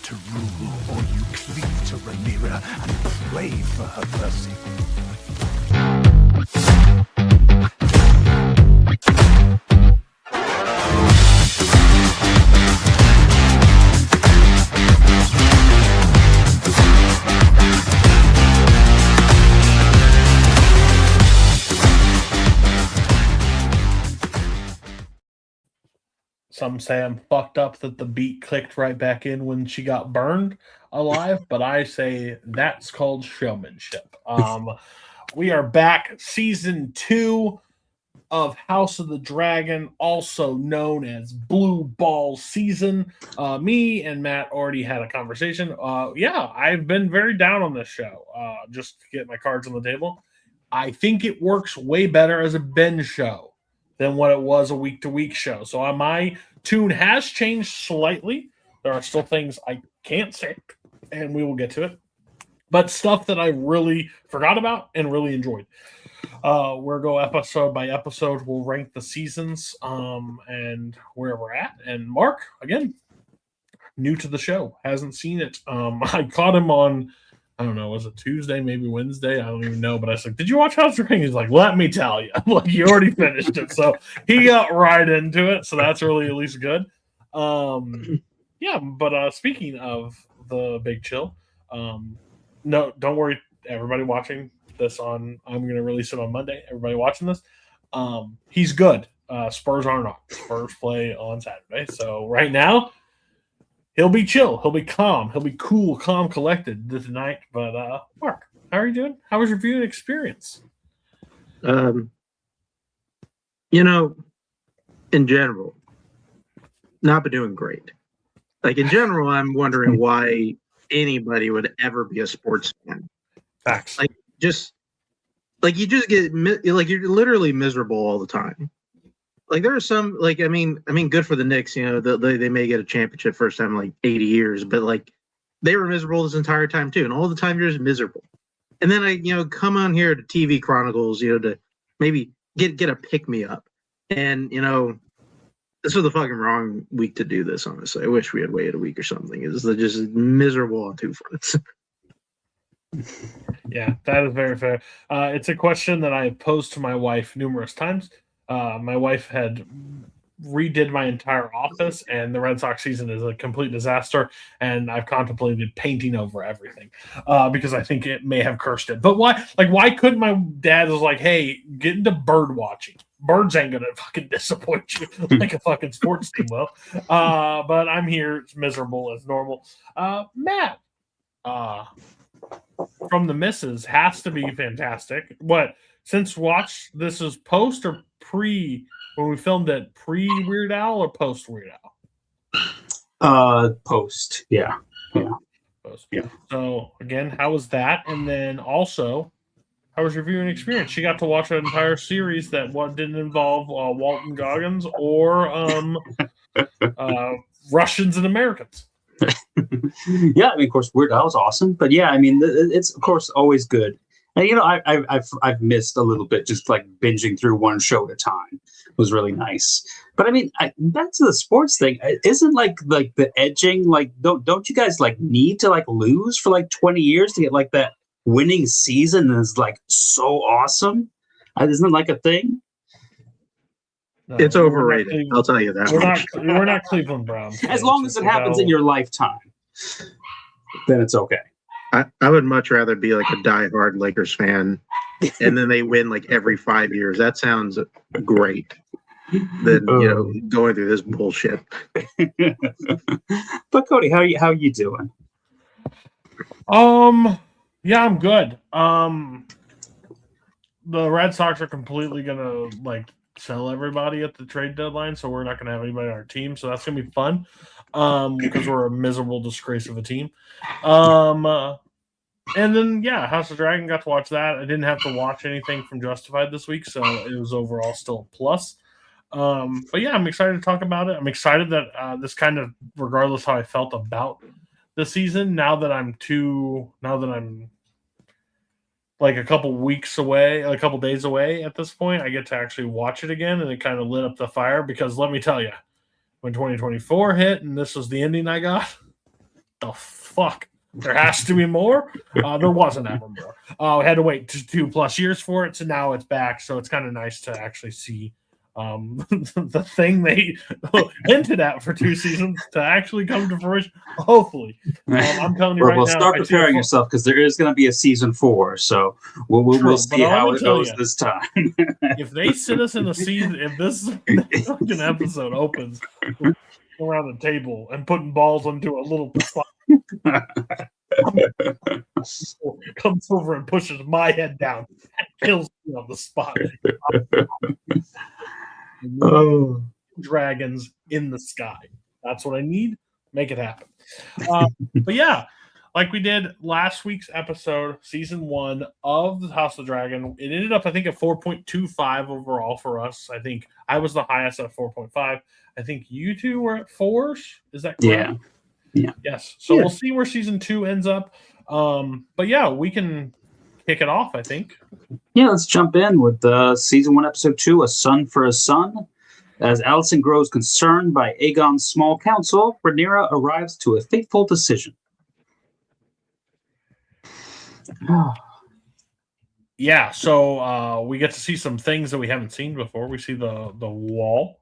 to rule, or you cleave to Rhaenyra and pray for her mercy. Some say I'm fucked up that the beat clicked right back in when she got burned alive, but I say that's called showmanship. We are back, season 2 of House of the Dragon, also known as Blue Ball season. Me and Matt already had a conversation. Yeah, I've been very down on this show. Just to get my cards on the table, I think it works way better as a binge show than what it was a week-to-week show. So my tune has changed slightly. There are still things I can't say, and we will get to it. But stuff that I really forgot about and really enjoyed. We'll go episode by episode. We'll rank the seasons and where we're at. And Mark, again, new to the show, hasn't seen it. I caught him on, I don't know, was it Tuesday, maybe Wednesday? I don't even know. But I was like, did you watch House of the Dragon? He's like, let me tell you. I'm like, you already finished it. So he got right into it. So that's really at least good. Yeah, but speaking of the Big Chill, no, don't worry, everybody watching this I'm going to release it on Monday. Everybody watching this, he's good. Spurs are not. Spurs play on Saturday. So right now, he'll be chill. He'll be calm. He'll be cool, calm, collected tonight. But Mark, how are you doing? How was your viewing experience? In general, not been doing great. Like in general, I'm wondering why anybody would ever be a sports fan. Facts. Like you just get you're literally miserable all the time. Like there are some I mean, good for the Knicks. They may get a championship first time in like 80 years, but like they were miserable this entire time too, and all the time you're just miserable. And then I come on here to TV Chronicles, to maybe get a pick me up, and this was the fucking wrong week to do this. Honestly, I wish we had waited a week or something. It's just miserable on two fronts. Yeah, that is very fair. It's a question that I posed to my wife numerous times. My wife had redid my entire office, and the Red Sox season is a complete disaster, and I've contemplated painting over everything because I think it may have cursed it. But why? Like, why couldn't my dad was like, hey, get into bird watching. Birds ain't gonna fucking disappoint you like a fucking sports team will. But I'm here, it's miserable as normal. Matt, from the misses has to be fantastic. What, since this is post or pre when we filmed it, pre Weird Al or post Weird Al? Post, yeah. Post. Yeah. So again, how was that? And then also, how was your viewing experience? She got to watch an entire series that didn't involve Walton Goggins or Russians and Americans. Yeah, I mean, of course, Weird Al was awesome, but yeah, I mean, it's of course always good. And I've missed a little bit, just like binging through one show at a time was really nice. But I mean, back to the sports thing, isn't like the edging, like don't you guys like need to like lose for like 20 years to get like that winning season is like so awesome? Isn't it like a thing? No, it's overrated. I'll tell you that. We're not Cleveland Browns. As long as it happens in your lifetime, then it's okay. I would much rather be like a diehard Lakers fan, and then they win like every 5 years. That sounds great. Than going through this bullshit. But Cody, how are you doing? Yeah, I'm good. The Red Sox are completely gonna like sell everybody at the trade deadline, so we're not gonna have anybody on our team. So that's gonna be fun. Because we're a miserable disgrace of a team. And then House of Dragon, got to watch that. I didn't have to watch anything from Justified this week, so it was overall still a plus. But yeah, I'm excited to talk about it. I'm excited that this kind of, regardless how I felt about the season, now that I'm like a couple days away at this point, I get to actually watch it again, and it kind of lit up the fire because let me tell you, when 2024 hit and this was the ending I got, the fuck? There has to be more. There wasn't ever more. We had to wait 2+ years for it, so now it's back. So it's kind of nice to actually see the thing they hinted at for 2 seasons to actually come to fruition. Hopefully, I'm telling you right now. Well, start preparing yourself because there is going to be a season 4. So we'll see how it goes this time. If they sit us in a season, if this fucking episode opens around the table and putting balls into a little comes over and pushes my head down and kills me on the spot. Dragons in the sky. That's what I need. Make it happen. But yeah, like we did last week's episode, season 1 of the House of the Dragon. It ended up, I think, at 4.25 overall for us. I think I was the highest at 4.5. I think you two were at 4s. Is that correct? Yeah. Yes. So we'll see where season 2 ends up. But yeah, we can kick it off, I think. Yeah, let's jump in with season 1, episode 2, A Son for a Son. As Alicent grows concerned by Aegon's small council, Rhaenyra arrives to a fateful decision. Yeah, so we get to see some things that we haven't seen before. We see the wall.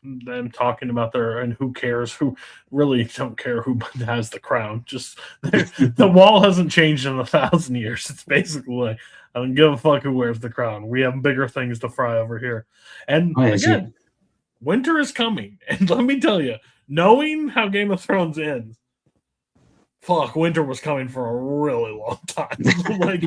Them talking about and who cares, who really don't care who has the crown. Just the wall hasn't changed in 1,000 years. It's basically like, I don't give a fuck who wears the crown. We have bigger things to fry over here. And again, winter is coming. And let me tell you, knowing how Game of Thrones ends, fuck, winter was coming for a really long time. Like,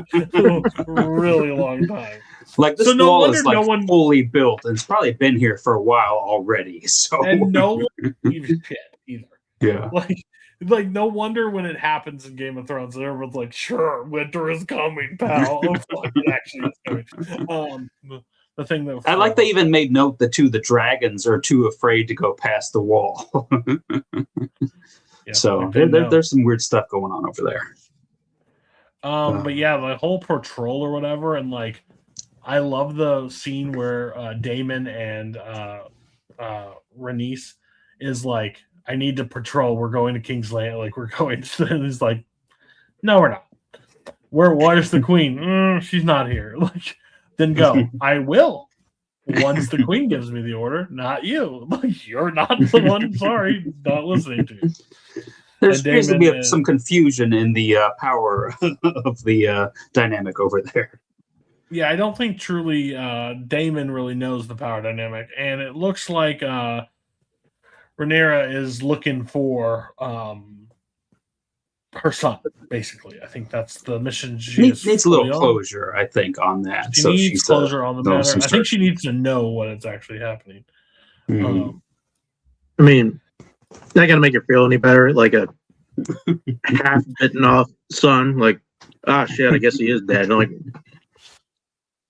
really long time. Like, this wall is like fully built, and it's probably been here for a while already. So, and no one gives shit either. Yeah. Like no wonder when it happens in Game of Thrones, everyone's like, "Sure, winter is coming, pal." Oh, fuck, it actually is coming. The thing that I like they even made note that the dragons are too afraid to go past the wall. Yeah, so there's some weird stuff going on over there. But yeah, the whole patrol or whatever, and like, I love the scene where Daemon and Rhaenys is like, I need to patrol. We're going to King's Land. Like, we're going to, and he's like, no, we're not. Where's the queen? She's not here. Like, then go. I will. Once the queen gives me the order, not you. Like, you're not the one. Sorry, not listening to you. There seems to be some confusion in the power of the dynamic over there. Yeah, I don't think truly Daemon really knows the power dynamic, and it looks like Rhaenyra is looking for her son, basically. I think that's the mission. She needs a little closure, I think, on that. She needs closure on the matter. I think she needs to know what is actually happening. Mm-hmm. I mean, not gonna make her feel any better. Like a half bitten off son. Like, shit, I guess he is dead. Like,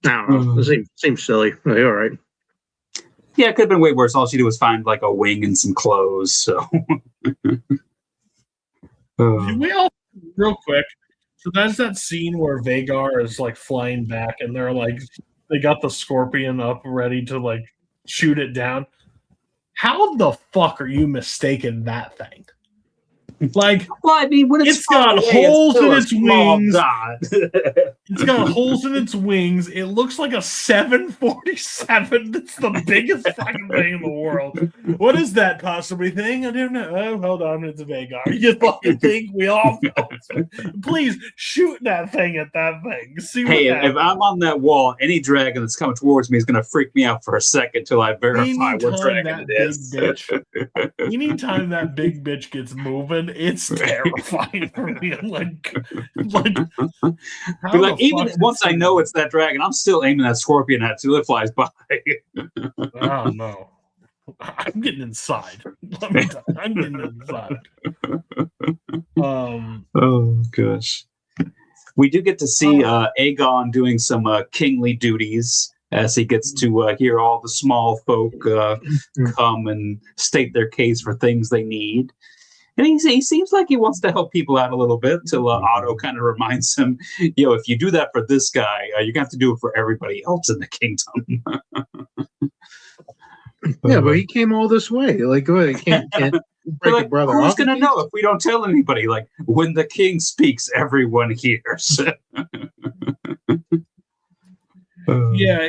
I don't know. It seems silly. Like, all right. Yeah, it could have been way worse. All she did was find like a wing and some clothes. So we all real quick. So that's that scene where Vhagar is like flying back, and they're like, they got the scorpion up ready to like shoot it down. How the fuck are you mistaken that thing? Like, well, I mean, when it's got holes in its wings. It's got holes in its wings. It looks like a 747. It's the biggest fucking thing in the world. What is that possibly thing? I don't know. Oh, hold on, it's a Vhagar. You fucking think we all know? Please shoot that thing at that thing. See what happens. If I'm on that wall, any dragon that's coming towards me is going to freak me out for a second until I verify what dragon it is. Anytime that big bitch gets moving, it's terrifying for me. I'm like even once I know it's that dragon, I'm still aiming that scorpion at till it flies by. Oh no, I'm getting inside. I'm getting inside. Oh gosh, we do get to see Aegon doing some kingly duties as he gets to hear all the small folk come and state their case for things they need. And he seems like he wants to help people out a little bit till Otto kind of reminds him, if you do that for this guy, you're going to have to do it for everybody else in the kingdom. Yeah, but he came all this way. Like, go ahead. break like, a brother who's off. going to know if we don't tell anybody? Like, when the king speaks, everyone hears. Yeah,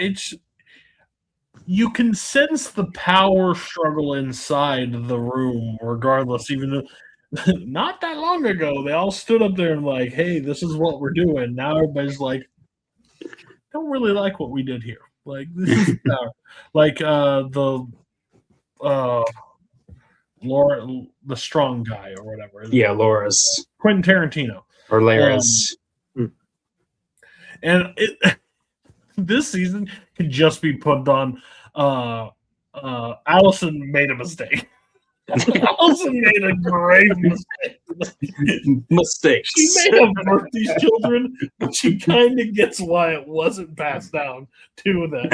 you can sense the power struggle inside the room, regardless. Even though not that long ago, they all stood up there and like, "Hey, this is what we're doing." Now everybody's like, "Don't really like what we did here." Like this is power. Like Laura, the strong guy or whatever. Yeah, Laura's Quentin Tarantino or Lara's. And this season could just be put on. Allison made a mistake. Allison made a grave mistake. Mistakes. She may have birthed these children, but she kind of gets why it wasn't passed down to them.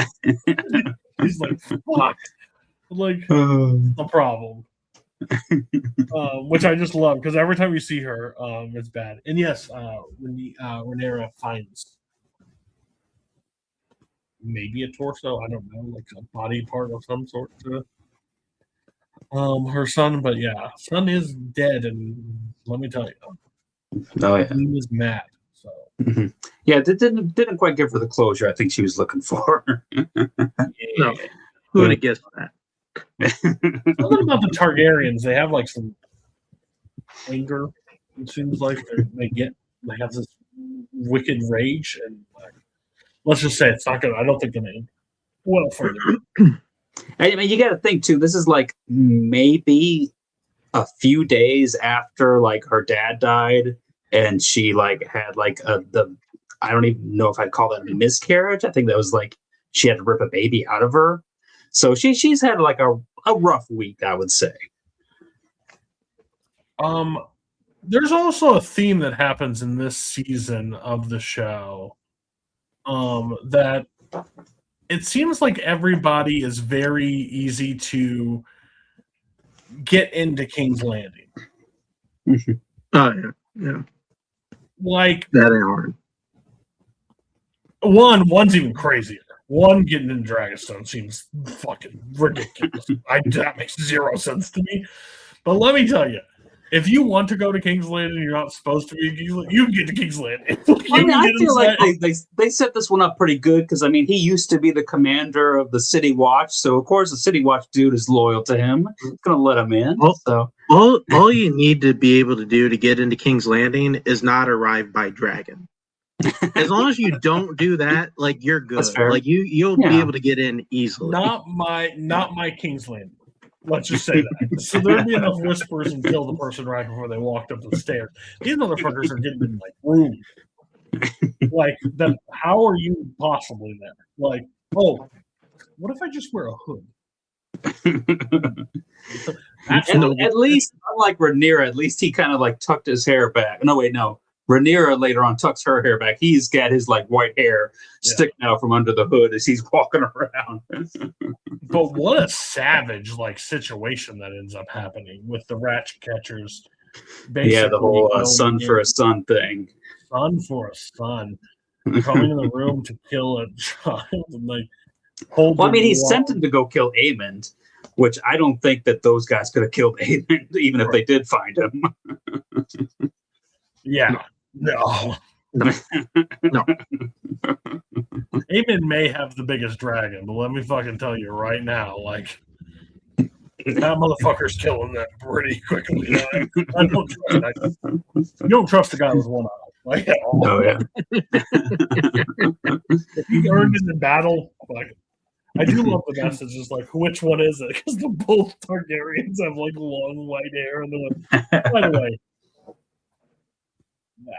She's like, fuck. Like, a problem. Which I just love, because every time you see her, it's bad. And yes, Rhaenyra finds maybe a torso, I don't know, like a body part of some sort to her son, but yeah, son is dead, and let me tell you, he was mad. So yeah, didn't quite give her the closure I think she was looking for. No, who would have guessed that? Something about the Targaryens, they have like some anger. It seems like they have this wicked rage, and let's just say it's not gonna. I don't think gonna end well for them. I mean, you got to think too. This is like maybe a few days after like her dad died, and she like had like I don't even know if I'd call that a miscarriage. I think that was like she had to rip a baby out of her. So she's had like a rough week, I would say. There's also a theme that happens in this season of the show. That it seems like everybody is very easy to get into King's Landing. Oh yeah. Like that ain't hard. One's even crazier. One getting into Dragonstone seems fucking ridiculous. That makes zero sense to me. But let me tell you, if you want to go to King's Landing and you're not supposed to be in King's Landing, you can get to King's Landing. I mean, I feel like they set this one up pretty good because, I mean, he used to be the commander of the City Watch. So, of course, the City Watch dude is loyal to him. He's going to let him in. All you need to be able to do to get into King's Landing is not arrive by dragon. As long as you don't do that, like, you're good. Like you'll be able to get in easily. Not my King's Landing. Let's just say that. So there'd be enough whispers and kill the person right before they walked up the stairs. These motherfuckers are getting in like rooms. Like that. How are you possibly there? Like, oh, what if I just wear a hood? At least, unlike Rhaenyra, at least he kind of like tucked his hair back. No, wait, no. Rhaenyra later on tucks her hair back. He's got his like white hair sticking out from under the hood as he's walking around. But what a savage like situation that ends up happening with the rat catchers. Yeah, the whole son for a son thing. Son for a son. Coming in the room to kill a child and like hold. Well, I mean, he sent him to go kill Aemond, which I don't think that those guys could have killed Aemond, even if they did find him. Yeah. No. Aemond may have the biggest dragon, but let me fucking tell you right now, like that motherfucker's killing that pretty quickly. I don't trust that. You don't trust the guy with one eye. Like at all. Oh yeah. If he earned it in battle, like I do love the message. It's like, which one is it? Because both Targaryens have like long white hair, and they're like, by the way.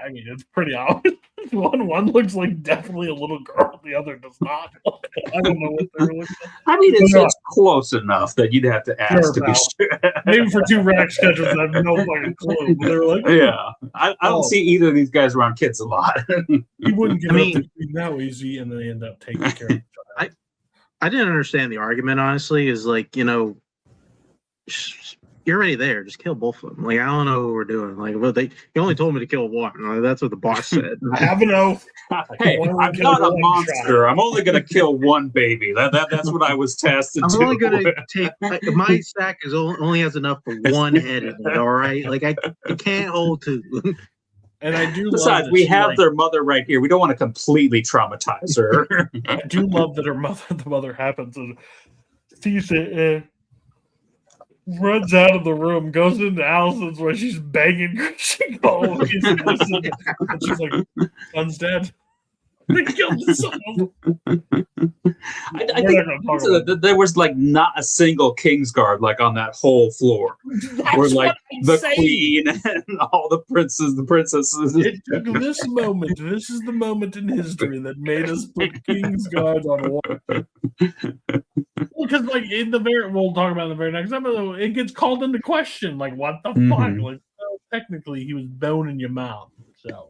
I mean, it's pretty obvious. One looks like definitely a little girl, the other does not. I don't know what they're looking at. I mean, it's close enough that you'd have to ask to be sure. Maybe for two rat sketches, I have no fucking clue. But they're like, yeah, I don't see either of these guys around kids a lot. He wouldn't get up to that easy, and they end up taking care of the child. I didn't understand the argument, honestly, is like, you're already there. Just kill both of them. Like, I don't know what we're doing. Like, well, he only told me to kill one. Like, that's what the boss said. I have an oath. Hey, One I'm kill, not a one monster. I'm only going to kill one baby. That's what I was tasked to I'm do. only gonna take my sack is only has enough for one head in it. All right, like I can't hold two. And I do love Besides, that we she, have like, their mother right here. We don't want to completely traumatize her. I do love that the mother happens and sees it, runs out of the room, goes into Allison's where she's banging Christian Cole. He's listening, and she's like, "Son's dead. They killed the son." I think there was like not a single Kingsguard like on that whole floor. Where like the queen and all the princesses. It took this moment. This is the moment in history that made us put Kingsguard on one. Well, because like we'll talk about it in the very next episode. It gets called into question. Like, what the fuck? Like, well, technically, he was bone in your mouth. So.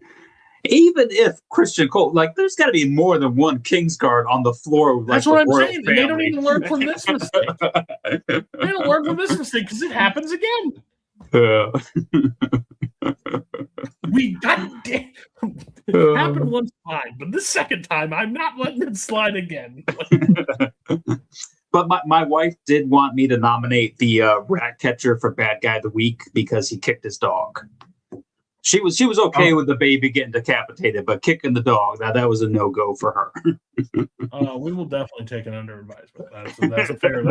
Even if Christian Cole, like, there's got to be more than one Kingsguard on the floor. Like, that's what I'm saying. Family. They don't even learn from this mistake. They don't learn from this mistake because it happens again. We got it. Happened once fine, but this second time, I'm not letting it slide again. But my wife did want me to nominate the rat catcher for Bad Guy of the Week because he kicked his dog. She was okay with the baby getting decapitated, but kicking the dog, that was a no-go for her. We will definitely take it under advisement. That's a very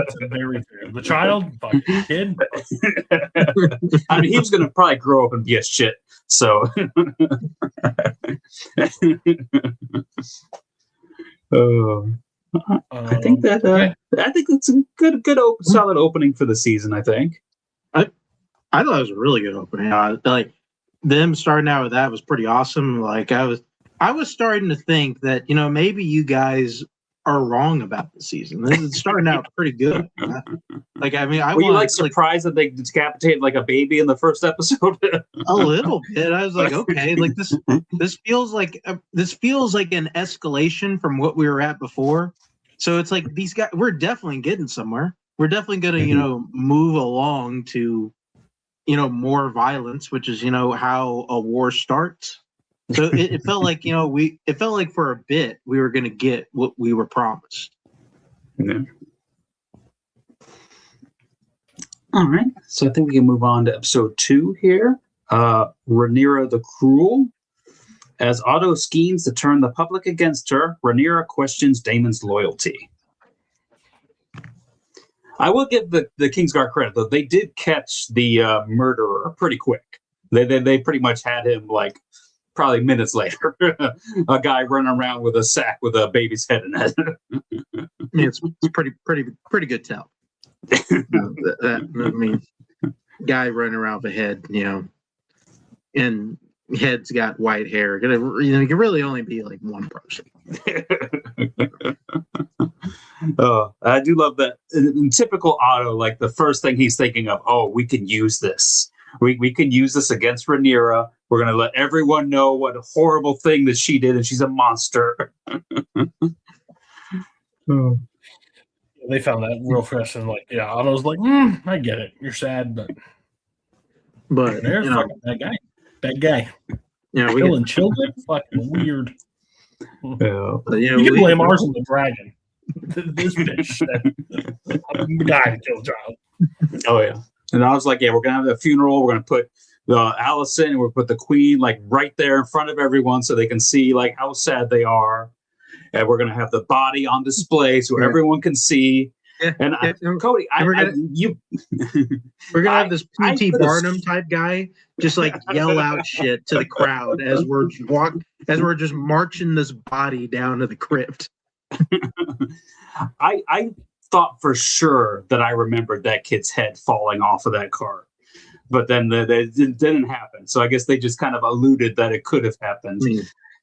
fair. The child, fucking kid. I mean, he was going to probably grow up and be a shit. So, I think it's a good solid opening for the season. I think. I thought it was a really good opening. Like them starting out with that was pretty awesome. Like I was starting to think that maybe you guys are wrong about the season. This is starting out pretty good. Like I mean, were you like surprised that they decapitated like a baby in the first episode? A little bit. I was like, okay, like this feels like an escalation from what we were at before. So it's like these guys, we're definitely getting somewhere. We're definitely going to move along to more violence, which is how a war starts. So it felt like it felt like for a bit we were going to get what we were promised. Yeah. All right, so I think we can move on to episode 2 here. Rhaenyra the Cruel. As Otto schemes to turn the public against her, Rhaenyra questions Daemon's loyalty. I will give the Kingsguard credit, though. They did catch the murderer pretty quick. They pretty much had him, like, probably minutes later. A guy running around with a sack with a baby's head in it. Yeah, it's pretty good tell. I mean, guy running around with a head, and head's got white hair. It can really only be like one person. I do love that. In typical Otto, like the first thing he's thinking of, we can use this. We can use this against Rhaenyra. We're going to let everyone know what a horrible thing that she did, and she's a monster. They found that real fresh, and Otto's like, I get it. You're sad, but there's fucking that guy. Killing children, fucking weird. You can blame ours on the dragon. This bitch, the guy to kill a child. Oh yeah, and I was like, we're gonna have a funeral. We're gonna put the Allison, and we'll put the Queen like right there in front of everyone, so they can see like how sad they are. And we're gonna have the body on display so everyone can see. And Cody, we're gonna have this P.T. Barnum type guy just like yell out shit to the crowd as we're just marching this body down to the crypt. I thought for sure that I remembered that kid's head falling off of that cart, but then it didn't happen. So I guess they just kind of alluded that it could have happened.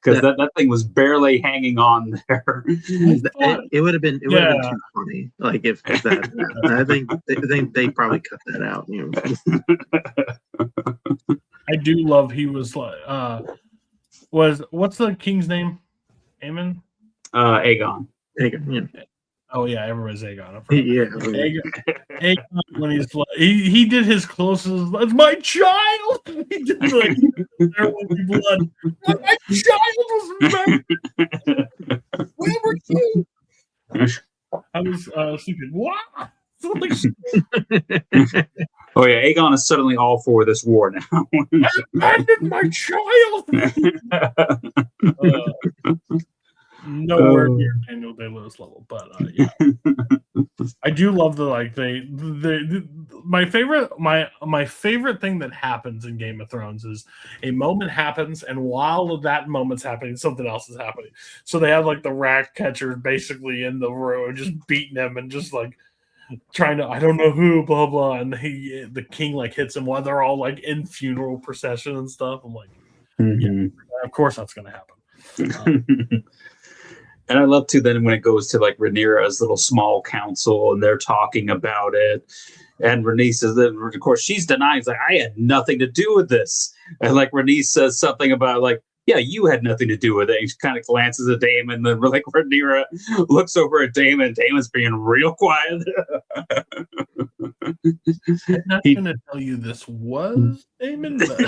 Because that thing was barely hanging on there. It would have been too funny. Like if that I think they probably cut that out. I do love he was like what's the king's name? Aemon? Aegon. Yeah. Oh yeah, everybody's Aegon. Yeah. Aegon when he did his closest. That's my child. He did like there will be blood. My child was murdered. Where were you? I was sleeping. What? Oh yeah, Aegon is suddenly all for this war now. I abandoned my child. Nowhere near Daniel Day-Lewis level, but yeah, I do love my favorite thing that happens in Game of Thrones is a moment happens, and while that moment's happening, something else is happening. So they have like the rat catcher basically in the room, just beating him and just like trying to, I don't know who, blah blah, and the king like hits him while they're all like in funeral procession and stuff. I'm like, yeah, of course that's gonna happen. And I love too then when it goes to like Rhaenyra's little small council and they're talking about it, and Rhaenys says that of course she's denying, like I had nothing to do with this, and like Rhaenys says something about like, yeah, you had nothing to do with it. And she kind of glances at Daemon, and then like Rhaenyra looks over at Daemon, and Daemon's being real quiet. I'm not going to tell you this was Daemon, but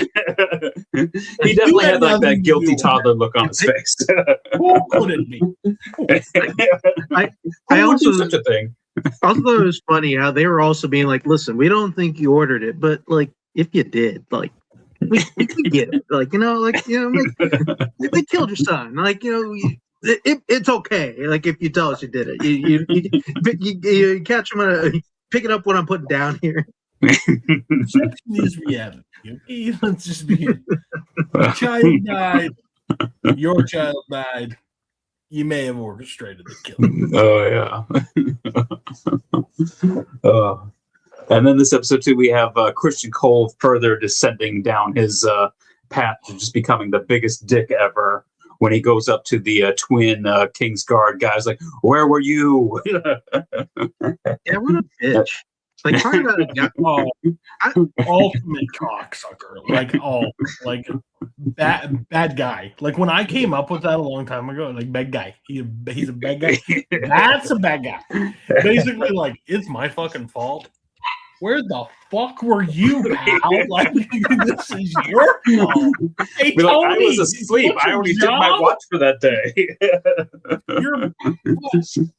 he definitely had like that guilty toddler look on his face. Who could it be? I also do such a thing. I thought it was funny how they were also being like, "Listen, we don't think you ordered it, but like if you did, like." We get it, like like they killed your son, like it's okay, like if you tell us you did it, you catch him picking up what I'm putting down here. Needs reality. Okay? Let's just be. Child died. Your child died. You may have orchestrated the killing. Oh yeah. And then this episode too, we have Christian Cole further descending down his path to just becoming the biggest dick ever when he goes up to the twin Kingsguard guys like, where were you? Yeah, what a bitch. Like, talking about a guy, ultimate cocksucker. Like bad guy. Like when I came up with that a long time ago, like bad guy. He's a bad guy. That's a bad guy. Basically, like, it's my fucking fault. Where the fuck were you, pal? Like, this is your fault. Hey, Tony, I was asleep. I already did my watch for that day.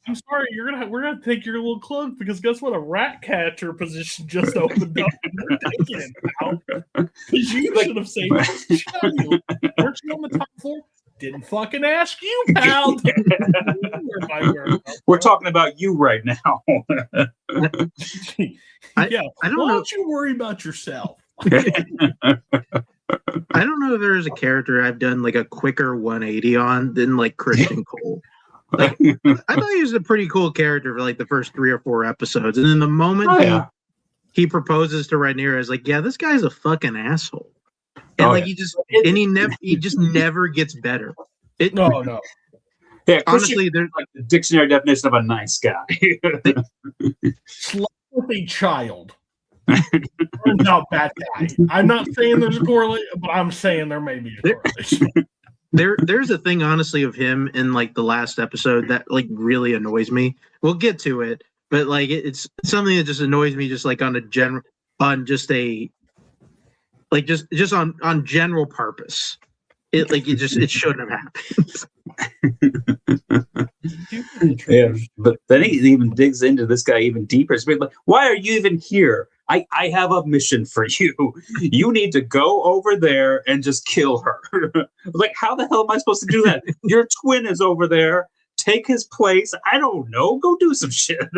I'm sorry. We're gonna take your little clothes because guess what? A rat catcher position just opened up. We're taking it, pal. Because you should have saved us. Weren't you on the top floor? Didn't fucking ask you, pal. We're talking about you right now. I don't Why know. don't you worry about yourself? I don't know if there's a character I've done like a quicker 180 on than like Christian Cole. Like, I thought he was a pretty cool character for like the first 3 or 4 episodes, and then the moment he proposes to Rhaenyra, is like, yeah, this guy's a fucking asshole, and he just never gets better. No. Yeah, honestly, there's like the dictionary definition of a nice guy. With a child. Turns out bad guy. I'm not saying there's a correlation, but I'm saying there may be a correlation. There's a thing, honestly, of him in like the last episode that like really annoys me. We'll get to it, but like it's something that just annoys me, just like on general purpose. It shouldn't have happened. Yeah, but then he even digs into this guy even deeper. It's like, why are you even here? I have a mission for you. You need to go over there and just kill her. Like, how the hell am I supposed to do that? Your twin is over there. Take his place. I don't know. Go do some shit.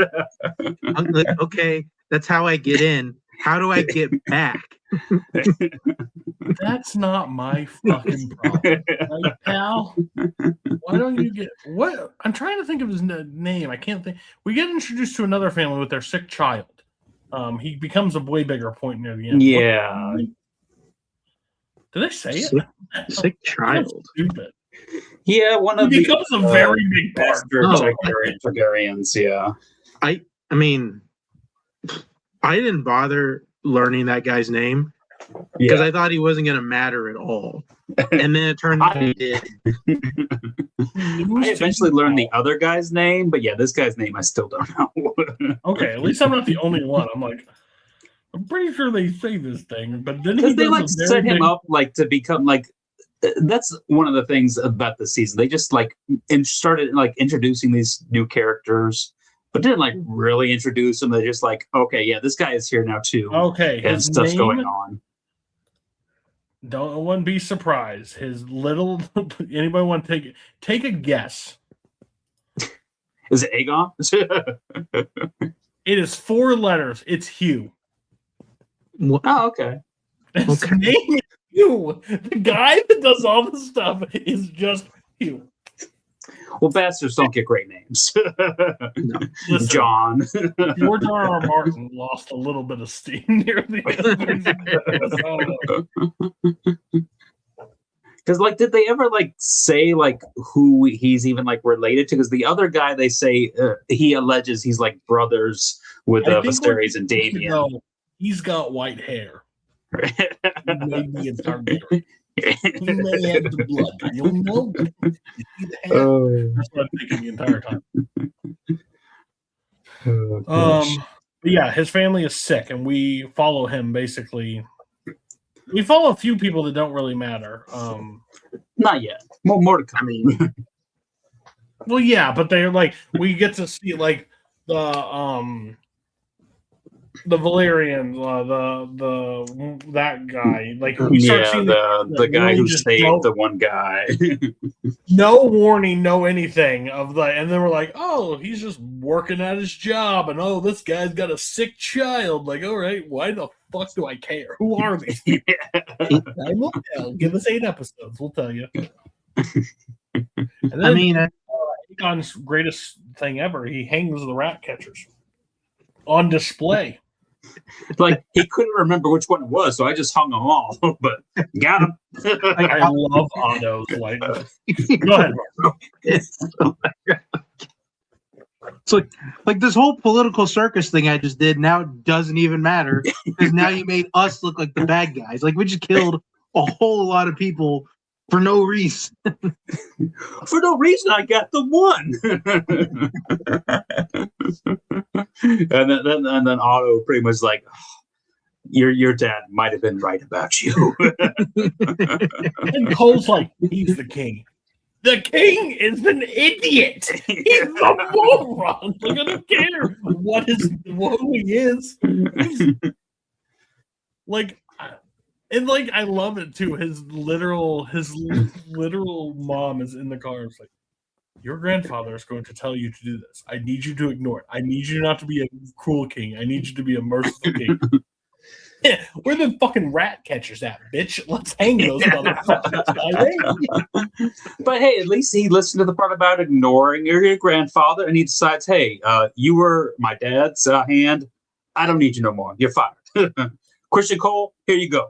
I'm like, okay, that's how I get in. How do I get back? That's not my fucking problem. Like, pal, why don't you get what? I'm trying to think of his name. I can't think. We get introduced to another family with their sick child. He becomes a way bigger point near the end. Yeah. Did I say it? Sick child. Stupid. Yeah, one of he becomes a very big part. Targaryens, yeah. I mean, I didn't bother learning that guy's name because Yeah. I thought he wasn't going to matter at all, and then it turned out he did. I eventually learned the other guy's name, but yeah, this guy's name I still don't know. Okay, at least I'm not the only one. I'm like, I'm pretty sure they say this thing, but then he Because they does like a very set him big- up like to become like. That's one of the things about the season. They just like started like introducing these new characters, but didn't like really introduce them. They're just like, okay, yeah, this guy is here now too, Okay, and his stuff's name, going on. Don't one be surprised. His little anybody want to take a guess? Is it Aegon? It is 4 letters. It's Hugh. Oh, okay. His Okay. name is Hugh. The guy that does all the stuff is just Hugh. Well, bastards don't get great names. Listen, John. George R.R. Martin lost a little bit of steam near the end. Because like, did they ever like say like who he's even like related to? Because the other guy, they say he alleges he's like brothers with I think Viserys and you Damien. know, he's got white hair. He may be a Targaryen. He may have the blood. I don't know. You see the hair? That's what I'm thinking the entire time. But yeah, his family is sick, and we follow him basically. We follow a few people that don't really matter. Not yet. More to come. I mean, Well, yeah, but they're like we get to see like the Valerian, the that guy. Like we start seeing the guy really who just saved don't- the one guy. no warning, no anything of the, and then we're like, oh, he's just working at his job, and oh, this guy's got a sick child. Like, all right, why the fuck do I care? Who are these people? I will tell. Give us 8 episodes, we'll tell you. And then, I mean, Aegon's greatest thing ever, he hangs the rat catchers on display. Like he couldn't remember which one it was, so I just hung them all. But got him. I love Otto's like. Go ahead. it's like this whole political circus thing I just did now doesn't even matter because now you made us look like the bad guys. Like we just killed a whole lot of people for no reason. For no reason, I got the one. and then Otto pretty much like, your dad might have been right about you. And Cole's like, he's the king. The king is an idiot. He's a moron. Like, I don't care what he is. Like, and like I love it too. His literal mom is in the car. It's like, your grandfather is going to tell you to do this. I need you to ignore it. I need you not to be a cruel king. I need you to be a merciful king. Yeah, where the fucking rat catchers at, bitch? Let's hang those motherfuckers. But hey, at least he listened to the part about ignoring your grandfather, and he decides, hey, you were my dad's hand. I don't need you no more. You're fired. Christian Cole, here you go.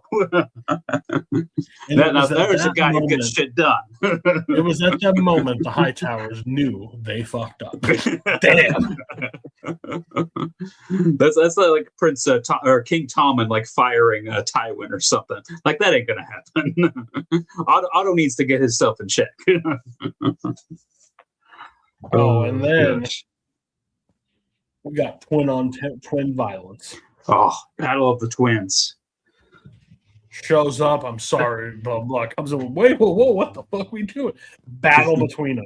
Now there's a guy who gets shit done. It was at that moment the Hightowers knew they fucked up. Damn. That's like Prince or King Tommen like firing Tywin or something. Like that ain't gonna happen. Otto needs to get himself in check. And then we got twin violence. Oh, Battle of the Twins. Shows up, I'm sorry, blah blah. Comes in, wait, whoa, what the fuck we doing? Battle between them.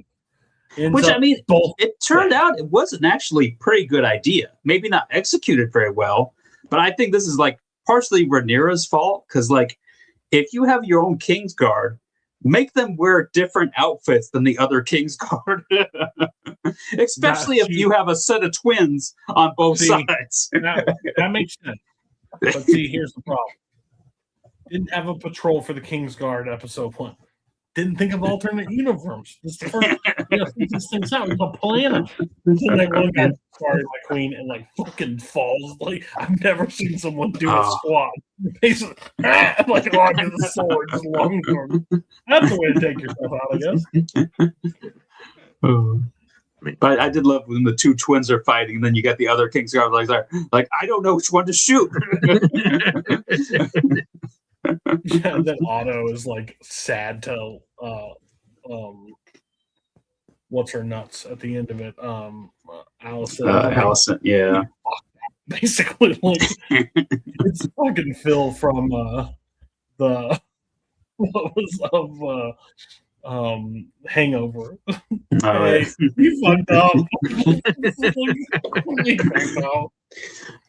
Which I mean, it turned out it wasn't actually a pretty good idea. Maybe not executed very well, but I think this is like partially Rhaenyra's fault because, like, if you have your own Kingsguard, make them wear different outfits than the other Kingsguard. Especially if you have a set of twins on both sides. That makes sense. But see, here's the problem. Didn't have a patrol for the Kingsguard episode 1. Didn't think of alternate uniforms. This is the first this thing's out. It's a planet. And like one guy, sorry, my queen, and like fucking falls. Like I've never seen someone do a squat. Basically, like onto the sword, just long sword. That's the way to take yourself out, I guess. But I did love when the two twins are fighting, and then you got the other Kingsguard like I don't know which one to shoot. Yeah, then Otto is like sad to what's her nuts at the end of it. Allison. Like, Allison, yeah. basically, like it's fucking Phil from the what was of Hangover. Hey, you fucked up.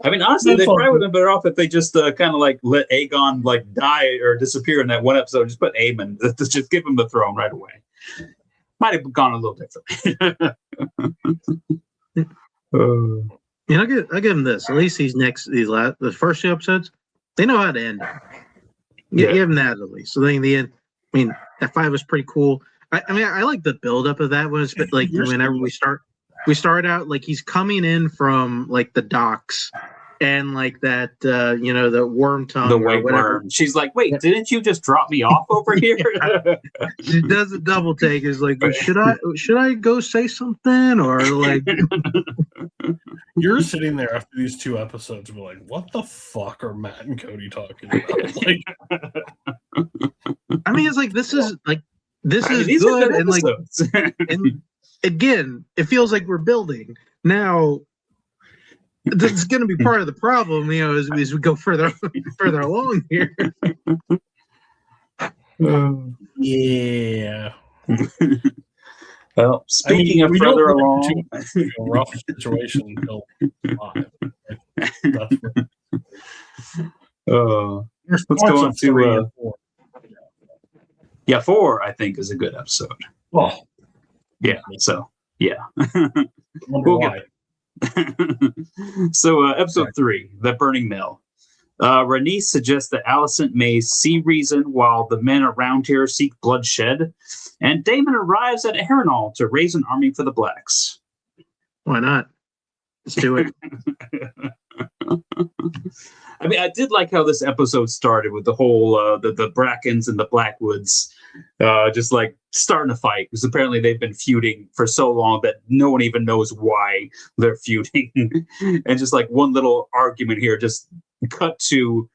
I mean, honestly, That's they probably all. would have been better off if they just kind of like let Aegon like die or disappear in that one episode. Just put Aemon, just give him the throne right away. Might have gone a little different. I'll give him this. At least the first 2 episodes, they know how to end it. Yeah. Give him that at least. So then the end. I mean, that 5 was pretty cool. I like the build up of that one. It's like whenever we start out like he's coming in from like the docks, and like that the worm tongue The or white whatever. worm. She's like, wait, didn't you just drop me off over here? She does a double take. Is like, should I go say something or like? You're sitting there after these 2 episodes and be like, what the fuck are Matt and Cody talking about? Like, I mean, it's like this is These are good and like episodes. and again, it feels like we're building now. That's going to be part of the problem, as we go further along here. yeah. Well, speaking of we further don't along, a rough situation until 5. That's let's go on to 4. I think is a good episode. Oh, Yeah. So yeah, wonder we'll why. So episode 3, The Burning Mill. Rhaenys suggests that Alicent may see reason while the men around here seek bloodshed, and Daemon arrives at Harrenhal to raise an army for the Blacks. Why not? Let's do it. I mean, I did like how this episode started with the whole the Brackens and the Blackwoods just like starting a fight, because apparently they've been feuding for so long that no one even knows why they're feuding. And just like one little argument here just cut to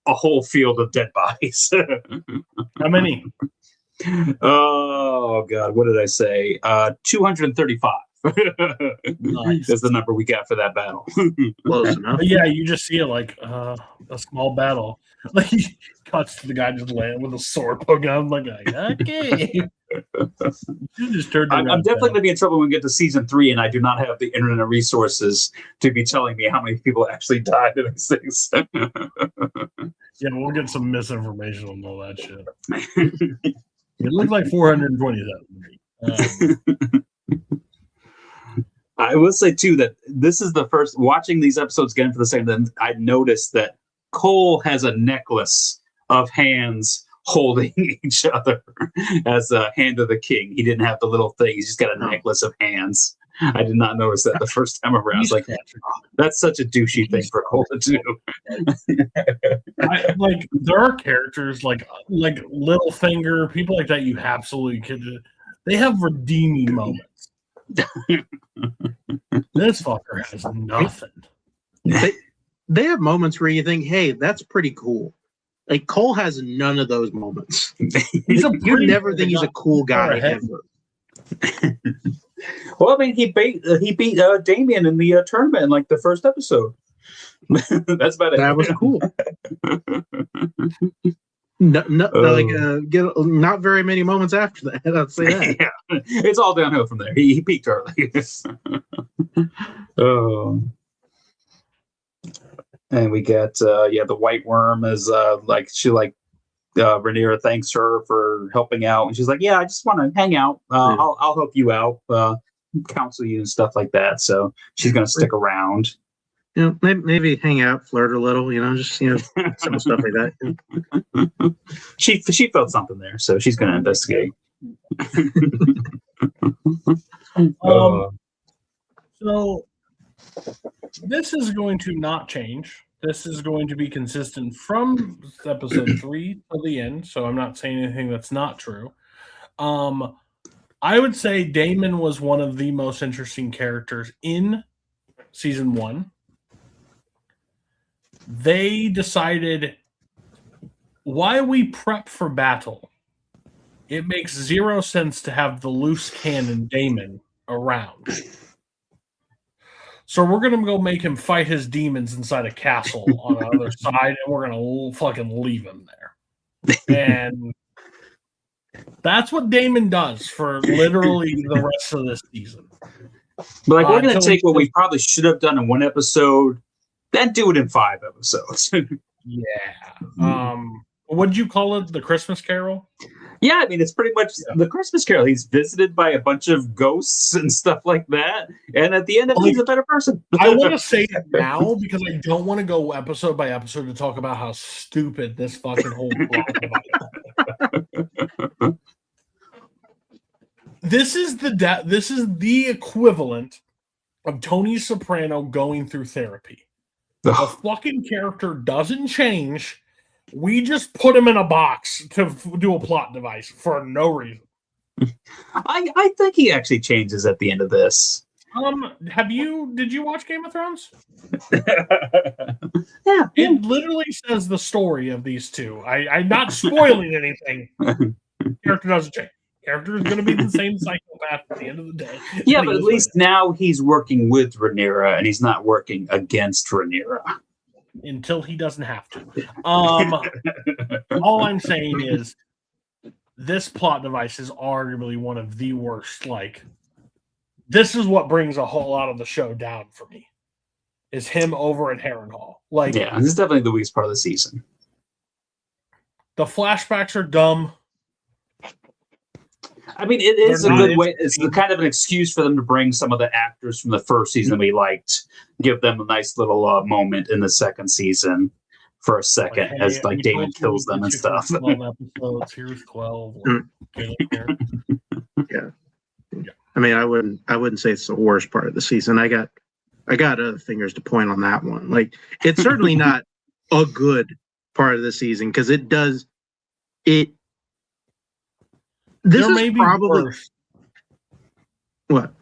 a whole field of dead bodies. How many? Oh god, what did I say? 235. Nice. That's the number we got for that battle. Close enough. But yeah, you just see it like a small battle. Like he cuts to the guy just laying with a sword poking out. I'm like, okay. You just turned I'm around, definitely going to be in trouble when we get to season 3, and I do not have the internet resources to be telling me how many people actually died in these things. Yeah, we'll get some misinformation on all that shit. It looked like 427. I will say too that this is the first watching these episodes again for the second time. I noticed that Cole has a necklace of hands holding each other as a hand of the king. He didn't have the little thing; he's just got a necklace of hands. I did not notice that the first time around. I was like, oh, that's such a douchey thing for Cole to do. Like there are characters like Littlefinger, people like that. You absolutely could. They have redeeming moments. This fucker has nothing. They have moments where you think, "Hey, that's pretty cool." Like Cole has none of those moments. You never think he's a cool guy ever. Well, I mean, he beat Damien in the tournament in like the first episode. That's about it. That was cool. Not very many moments after that. I'd say that. Yeah, it's all downhill from there. He peaked early. And we got the White Worm is Rhaenyra thanks her for helping out, and she's like, yeah, I just want to hang out. I'll help you out, counsel you and stuff like that. So she's gonna stick around. Maybe hang out, flirt a little, just simple stuff like that. She felt something there, so she's gonna investigate. So this is going to not change. This is going to be consistent from episode 3 to the end. So I'm not saying anything that's not true. I would say Daemon was one of the most interesting characters in season 1. They decided while we prep for battle, it makes zero sense to have the loose cannon Damon around. So we're gonna go make him fight his demons inside a castle on the other side, and we're gonna fucking leave him there. And that's what Damon does for literally the rest of this season. But like, we're gonna until take what we probably should have done in one episode, then do it in 5 episodes. Yeah. What'd you call it? The Christmas Carol? Yeah, I mean, it's pretty much the Christmas Carol. He's visited by a bunch of ghosts and stuff like that, and at the end of it, he's a better person. I want to say it now because I don't want to go episode by episode to talk about how stupid this fucking whole plot is. This is the equivalent of Tony Soprano going through therapy. The fucking character doesn't change. We just put him in a box to do a plot device for no reason. I think he actually changes at the end of this. Did you watch Game of Thrones? Yeah. It literally says the story of these two. I'm not spoiling anything. Character doesn't change. Character is going to be the same psychopath at the end of the day. Yeah, but at least now he's working with Rhaenyra and he's not working against Rhaenyra. Until he doesn't have to. All I'm saying is this plot device is arguably one of the worst. Like, this is what brings a whole lot of the show down for me. Is him over at Harrenhal. Like, yeah, this is definitely the weakest part of the season. The flashbacks are dumb. I mean, it is a good way. It's kind of an excuse for them to bring some of the actors from the first season we liked, give them a nice little moment in the second season for a second, like, as like Damon kills them and stuff. 12 episodes. Here's 12. Yeah. I mean, I wouldn't say it's the worst part of the season. I got other fingers to point on that one. Like, it's certainly not a good part of the season because it does it. This there may is be probably worse. What?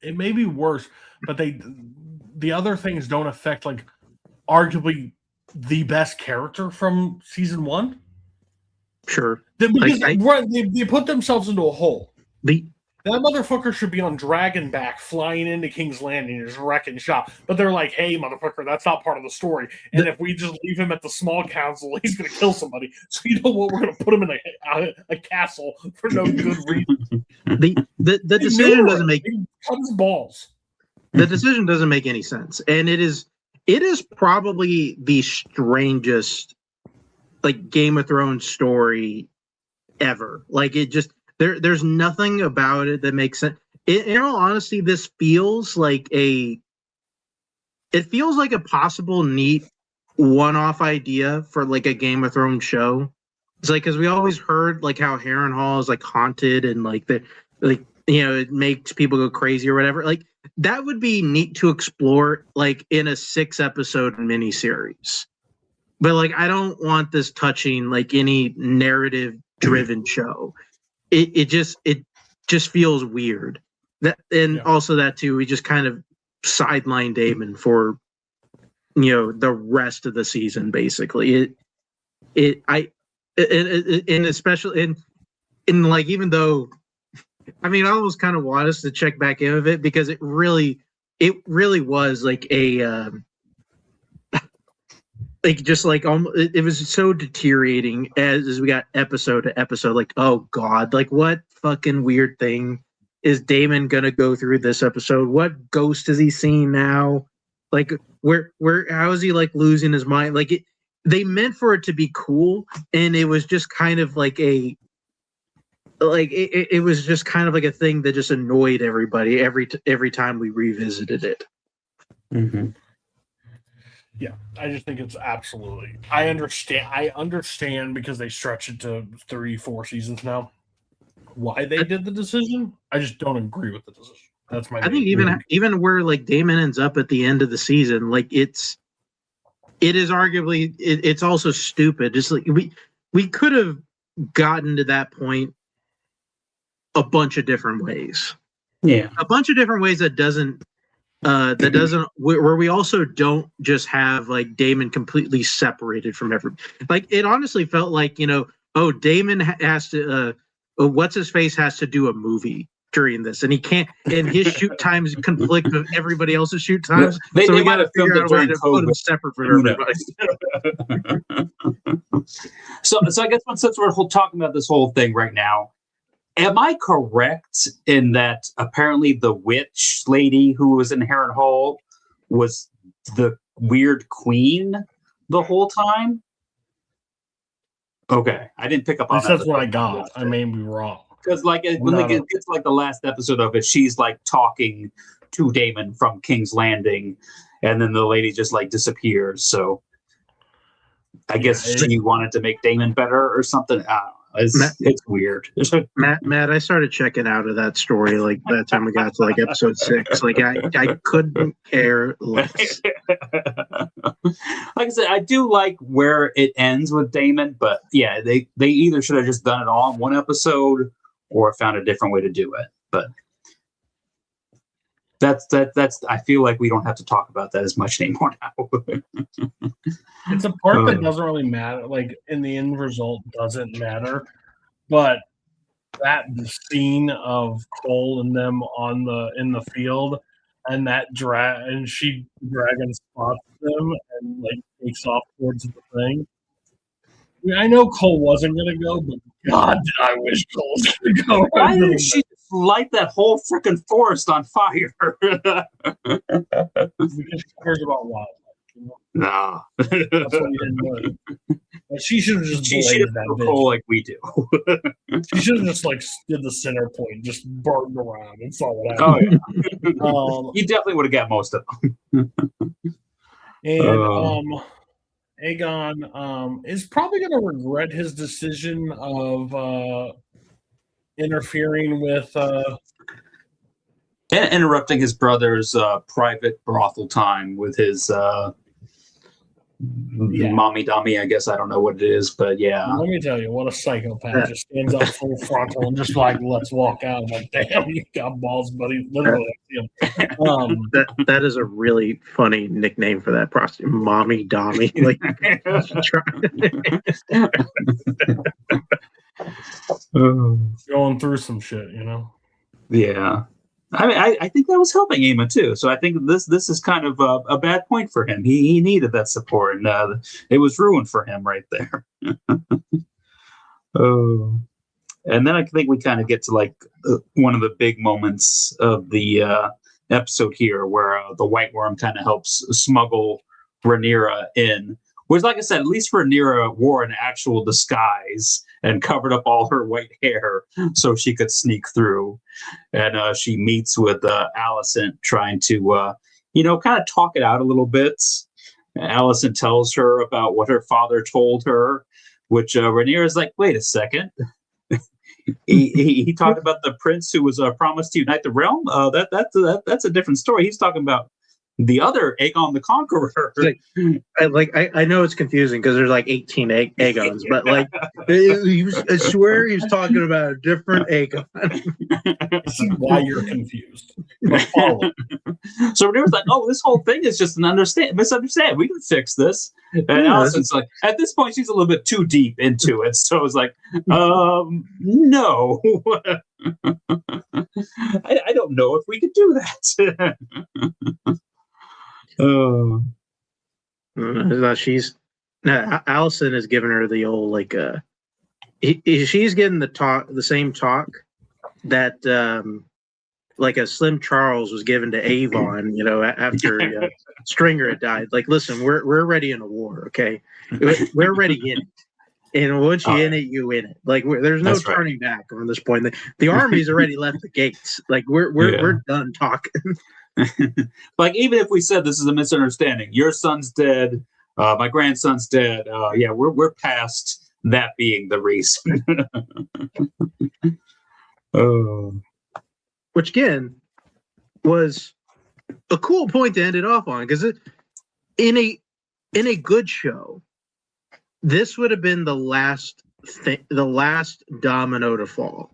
It may be worse, but the other things don't affect like arguably the best character from season 1. Sure. Because they put themselves into a hole. That motherfucker should be on Dragonback flying into King's Landing and just wrecking shop. But they're like, hey, motherfucker, that's not part of the story. And if we just leave him at the small council, he's going to kill somebody. So you know what? We're going to put him in a castle for no good reason. The decision doesn't make balls. The decision doesn't make any sense. And it is probably the strangest like Game of Thrones story ever. Like, it just there's nothing about it that makes sense. In all honesty, this feels like a possible neat one-off idea for like a Game of Thrones show. It's like, because we always heard like how Harrenhal is like haunted and like it makes people go crazy or whatever. Like, that would be neat to explore like in a 6-episode miniseries. But like, I don't want this touching like any narrative driven show. It just feels weird. Also that too, we just kind of sidelined Damon for the rest of the season basically. Especially like, even though I mean, I almost kind of want us to check back in with it because it really was like a like, just like it was so deteriorating as we got episode to episode. Like, oh god, like what fucking weird thing is Damon gonna go through this episode? What ghost is he seeing now? Like, where how is he like losing his mind? Like, they meant for it to be cool, and it was just kind of like it was just kind of like a thing that just annoyed everybody every time we revisited it. Mm-hmm. Yeah, I just think it's absolutely. I understand because they stretch it to 3-4 seasons now. Why they did the decision, I just don't agree with the decision. That's my. I think even where like Damon ends up at the end of the season, like it is arguably it's also stupid. Just like we could have gotten to that point a bunch of different ways. Yeah, a bunch of different ways that doesn't that doesn't where we also don't just have like Damon completely separated from everybody. Like it honestly felt like, oh, Damon has to what's his face has to do a movie during this, and he can't, and his shoot times conflict with everybody else's shoot times. So we got to figure out a way to put him separate from everybody. So I guess since we're talking about this whole thing right now, am I correct in that apparently the witch lady who was in Harrenhal was the weird queen the whole time? Okay, I didn't pick up on that. That's what I got. I may be wrong. Because when it gets like the last episode of it, she's like talking to Damon from King's Landing, and then the lady just like disappears. So I guess she wanted to make Damon better or something. I don't know. It's weird. Matt, I started checking out of that story like by the time we got to like episode 6. Like I couldn't care less. Like I said, I do like where it ends with Damon, but yeah, they either should have just done it all in one episode or found a different way to do it. But that's I feel like we don't have to talk about that as much anymore now. It's a part that doesn't really matter. Like in the end result doesn't matter, but that scene of Cole and them in the field, and that dragon spots them and like takes off towards the thing. I mean, I know Cole wasn't gonna go, but God, did I wish Cole was gonna go. Why didn't she light that whole freaking forest on fire? Because she cares about wildlife. No. That's what we didn't know. She should have just blazed that Cole like we do. She should have just like did the center point, just burned around and saw what happened. Oh yeah. He definitely would have got most of them. And Aegon is probably going to regret his decision of interfering with interrupting his brother's private brothel time with his mommy dummy. I guess I don't know what it is, but yeah. Let me tell you, what a psychopath just stands up full frontal and just like, let's walk out. I'm like, damn, you got balls, buddy. Literally. That is a really funny nickname for that prostitute, mommy dummy. Like, going through some shit, Yeah. I mean, I think that was helping Aemon too. So I think this is kind of a bad point for him. He needed that support, and it was ruined for him right there. Oh, and then I think we kind of get to like one of the big moments of the episode here, where the White Worm kind of helps smuggle Rhaenyra in. Which, like I said, at least Rhaenyra wore an actual disguise and covered up all her white hair so she could sneak through. And she meets with Alicent, trying to, kind of talk it out a little bit. Alicent tells her about what her father told her, which Rhaenyra's like, wait a second. he talked about the prince who was promised to unite the realm. That's a different story. He's talking about the other Aegon the Conqueror. I know it's confusing because there's like 18 Aegons, but like I swear he was talking about a different Aegon. I see why you're confused. So it was like, oh, this whole thing is just an misunderstanding. We can fix this. And Alicent's like, at this point, she's a little bit too deep into it. So it's like, no. I don't know if we could do that. Alicent has given her the old like she's getting the same talk that like a Slim Charles was given to Avon, after Stringer had died. Like, listen, we're ready in a war, okay? We're ready in it. And once you're in it, you in it. Like, there's no turning back from this point. The army's already left the gates. Like, we're done talking. Like, even if we said this is a misunderstanding, your son's dead, my grandson's dead. We're past that being the reason. Which again was a cool point to end it off on, because in a good show, this would have been the last domino to fall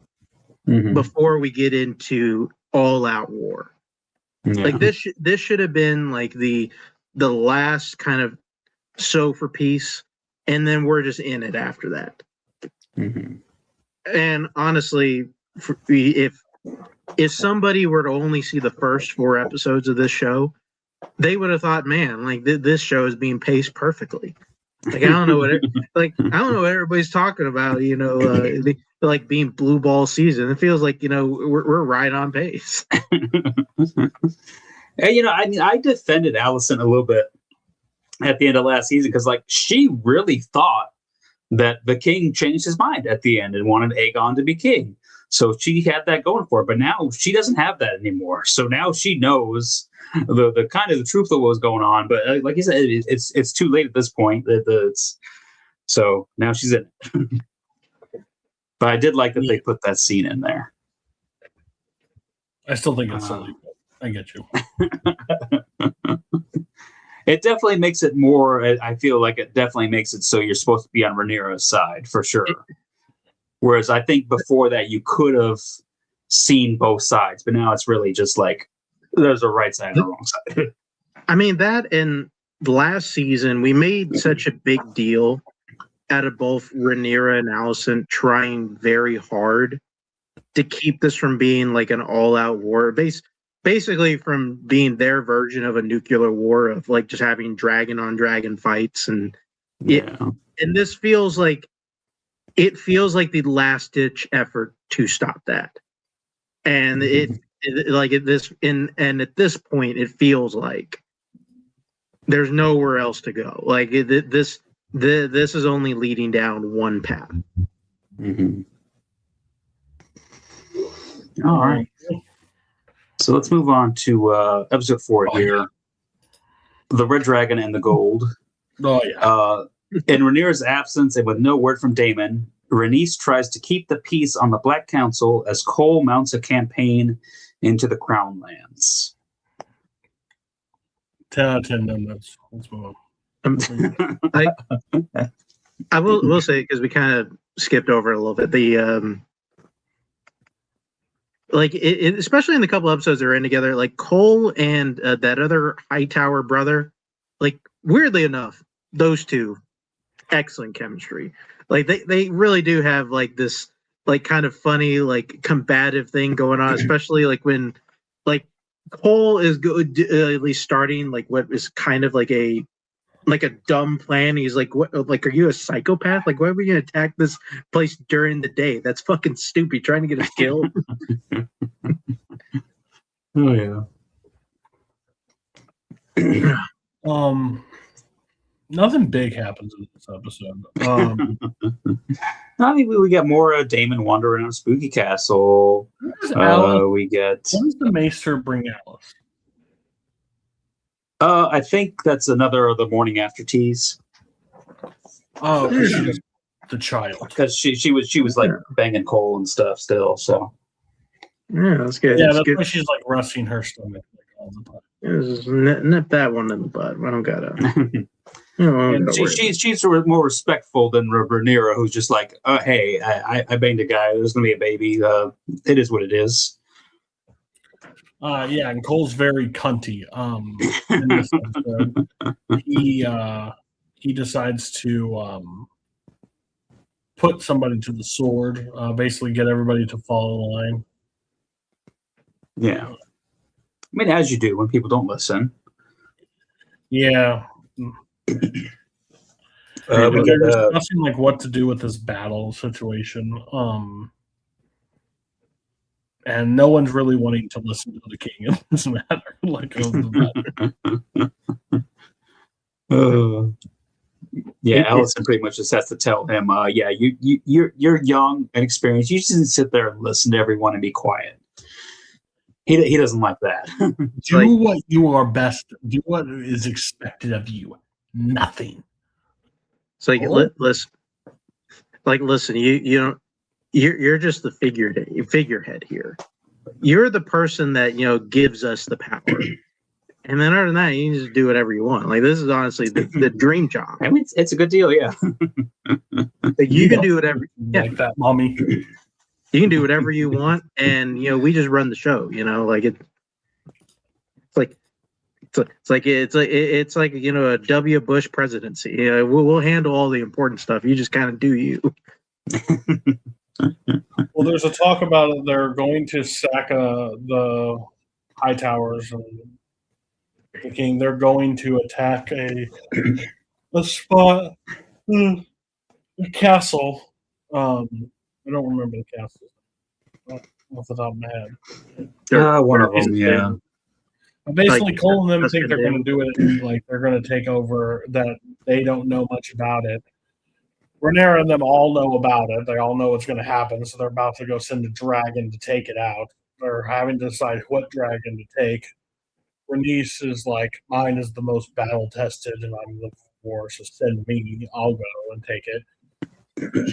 before we get into all-out war. Yeah. Like this should have been like the last kind of sow for peace, and then we're just in it after that. Mhm. And honestly, if somebody were to only see the first 4 episodes of this show, they would have thought, man, like this show is being paced perfectly. Like I don't know what I don't know what everybody's talking about. Like being blue ball season. It feels like we're right on pace. And I mean, I defended Allison a little bit at the end of last season because, like, she really thought that the king changed his mind at the end and wanted Aegon to be king. So she had that going for her, but now she doesn't have that anymore. So now she knows the kind of the truth of what was going on. But like you said, it's too late at this point. So now she's in it. But I did like that they put that scene in there. I still think it's silly. I get you. It definitely makes it more. I feel like it definitely makes it so you're supposed to be on Rhaenyra's side for sure. Whereas I think before that you could have seen both sides, but now it's really just like there's a right side and a wrong side. I mean, that in the last season, we made such a big deal out of both Rhaenyra and Alicent trying very hard to keep this from being like an all-out war. Basically from being their version of a nuclear war of like just having dragon on dragon fights. And and this feels like the last ditch effort to stop that. And at this point it feels like there's nowhere else to go. Like this is only leading down one path. Mm-hmm. All right. So let's move on to episode 4 here. The Red Dragon and the Gold. Oh, yeah. In Rhaenyra's absence and with no word from Daemon, Rhaenys tries to keep the peace on the Black Council as Cole mounts a campaign into the Crown Lands. 10 out of 10 numbers. Let's move on. I will say, because we kind of skipped over it a little bit, the especially in the couple episodes they're in together, like Cole and that other Hightower brother, like weirdly enough, those two, excellent chemistry. Like they really do have like this like kind of funny like combative thing going on, especially like when like Cole is good at least starting like what is kind of like a dumb plan. He's like, what, like, are you a psychopath? Like, why are we gonna attack this place during the day? That's fucking stupid. Trying to get us killed. Oh yeah. Nothing big happens in this episode. I mean, we got more Daemon wandering on Spooky Castle. We get. When does the Maester bring Alice? I think that's another of the morning after teas. Oh, she's the child. Because she was like banging Cole and stuff still. So yeah, that's good. Yeah, that's that's good. why she's like resting her stomach like, all the time. Just nip that one in the butt. I don't gotta. She's more respectful than Rhaenyra, who's just like, hey, I banged a guy. There's gonna be a baby. It is what it is. Yeah, and Cole's very cunty. In this episode, he decides to put somebody to the sword, basically get everybody to follow the line. Yeah, I mean, as you do when people don't listen. Yeah. They're discussing like what to do with this battle situation. And no one's really wanting to listen to the king in this matter. Like, Allison pretty much just has to tell him, you're young and experienced. You just sit there and listen to everyone and be quiet. He doesn't like that. Do what you are best. Do what is expected of you. Nothing. It's like listen. You don't. You're just the figurehead here. You're the person that gives us the power, and then other than that, you can just do whatever you want. Like this is honestly the dream job. I mean, it's a good deal, yeah. Like, you can do whatever. Like that, mommy. You can do whatever you want, and we just run the show. Like it. like it's like a W. Bush presidency. Yeah, we'll handle all the important stuff. You just kind of do you. Well, there's a talk about it. They're going to sack the high towers and the king. They're going to attack a spot, a castle. I don't remember the castle off the top of my head. One of them, yeah. Basically, Like, Cole and them that's think they're good going to do it. Like they're going to take over. That they don't know much about it. Rhaenyra and them all know about it. They all know what's going to happen, so they're about to go send a dragon to take it out. They're having to decide what dragon to take. Rhaenys is like, mine is the most battle tested, and I'm looking for, so send me. I'll go and take it.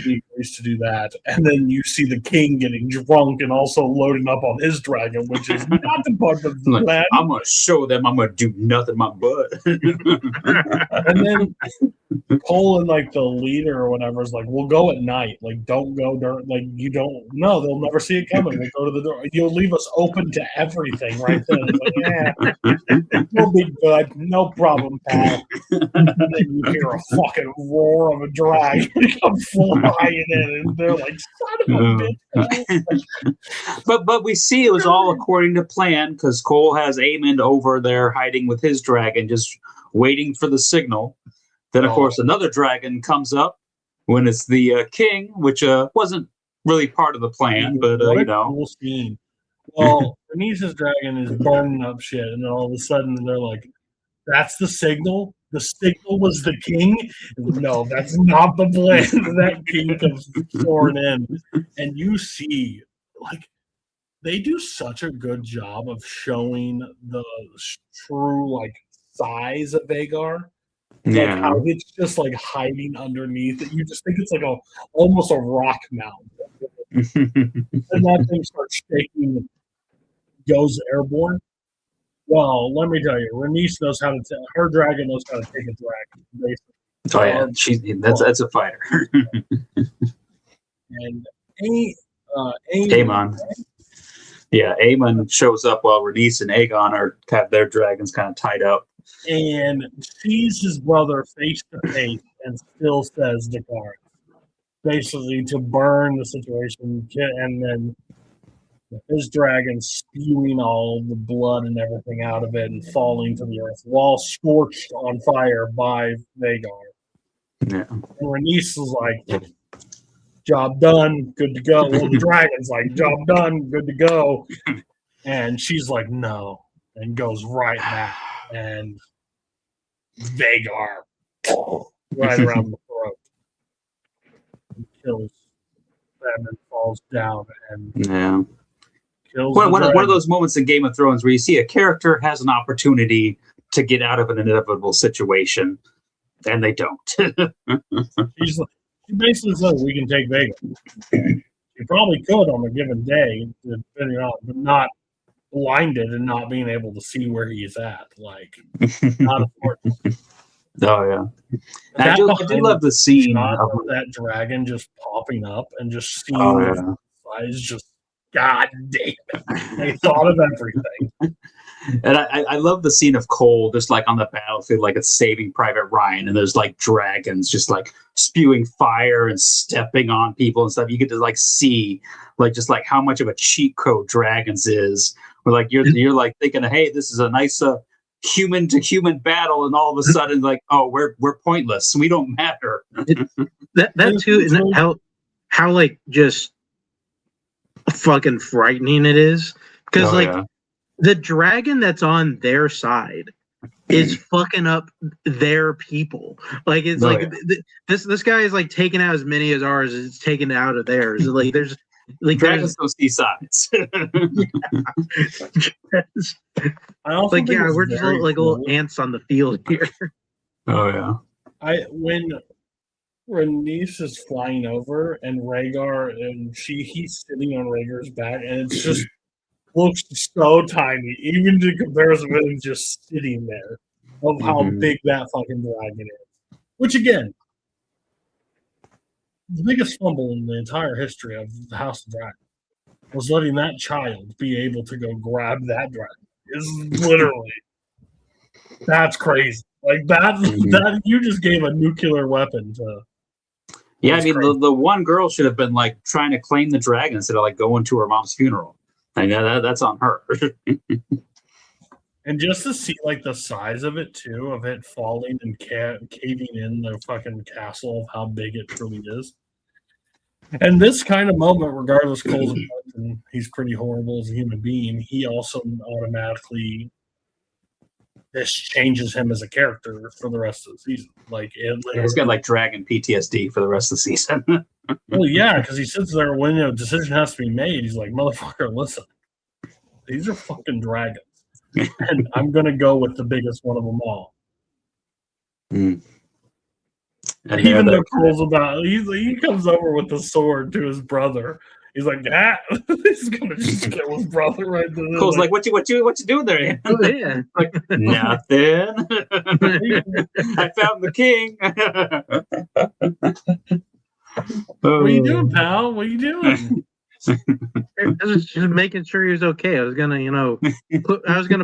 She agrees to do that, and then you see the king getting drunk and also loading up on his dragon, which is not the part of the plan. I'm gonna show them I'm gonna do nothing my butt. And then Cole and like the leader or whatever is like, we'll go at night. Like, don't go during. Like, you don't. No, they'll never see it coming. We'll go to the door. You'll leave us open to everything right then. It's like, we'll be good. No problem, pal. And then you hear a fucking roar of a dragon come flying in, and they're like, son of a bitch. But we see it was all according to plan because Cole has Aemond over there hiding with his dragon, just waiting for the signal. Then, of course, another dragon comes up when it's the king, which wasn't really part of the plan, but Cool scene. Well, Rhaenys' dragon is burning up shit, and then all of a sudden they're like, "That's the signal. The signal was the king." No, that's not the plan. That king comes soaring in, and you see, like, they do such a good job of showing the true like size of Vagar. Like how it's just like hiding underneath it. You just think it's like almost a rock mound. And that thing starts shaking, goes airborne. Well, let me tell you, Rhaenys knows how to. Her dragon knows how to take a dragon. Basically. Oh yeah, that's a fighter. And Aemon. Yeah, Aemon shows up while Rhaenys and Aegon have their dragons kind of tied up. And sees his brother face to face and still says the cards. Basically to burn the situation, and then his dragon spewing all the blood and everything out of it and falling to the earth while scorched on fire by Vagar. Yeah. And Rhaenys is like, job done, good to go. Well, the dragon's like, job done, good to go. And she's like, no, and goes right back. And Vagar right around the throat and kills them and falls down and kills one of those moments in Game of Thrones where you see a character has an opportunity to get out of an inevitable situation and they don't. She basically says we can take Vagar. She probably could on a given day, depending on, but not blinded and not being able to see where he's at. Like, not important. Oh yeah, I do love the scene of that dragon just popping up and just seeing the size. Just god damn it! They thought of everything. And I love the scene of Cole just like on the battlefield, like it's Saving Private Ryan, and there's like dragons just like spewing fire and stepping on people and stuff. You get to like see like just like how much of a cheat code dragons is. Where like you're like thinking, hey, this is a nice human to human battle, and all of a sudden like, oh, we're pointless, we don't matter. that too, and how like just fucking frightening it is, because the dragon that's on their side is fucking up their people. Like it's this guy is like taking out as many as ours as it's taken out of theirs. Like there's like dragons don't see sides. I also like we're just like little ants on the field here. Oh yeah. When Rhaenys is flying over and Rhaegar and he's sitting on Rhaegar's back, and it's just looks so tiny, even in comparison with him just sitting there, of how big that fucking dragon is. Which again, the biggest fumble in the entire history of the House of Dragon was letting that child be able to go grab that dragon. is literally that's crazy. Like that you just gave a nuclear weapon to. Yeah, I mean the one girl should have been like trying to claim the dragon instead of like going to her mom's funeral. I know that's on her. And just to see like the size of it too, of it falling and caving in the fucking castle of how big it truly is. And this kind of moment, regardless, Cole's and he's pretty horrible as a human being. He also automatically this changes him as a character for the rest of the season. Like he's got like dragon PTSD for the rest of the season. Well, yeah, because he sits there when a decision has to be made. He's like, "Motherfucker, listen, these are fucking dragons." And I'm gonna go with the biggest one of them all. And Even though Cole's about, he comes over with the sword to his brother. He's like, he's gonna just kill his brother right there. Cole's like, what you doing there? Ian? Oh, yeah. Like, nothing. I found the king. What are you doing, pal? What are you doing? Just making sure he was okay. I was gonna,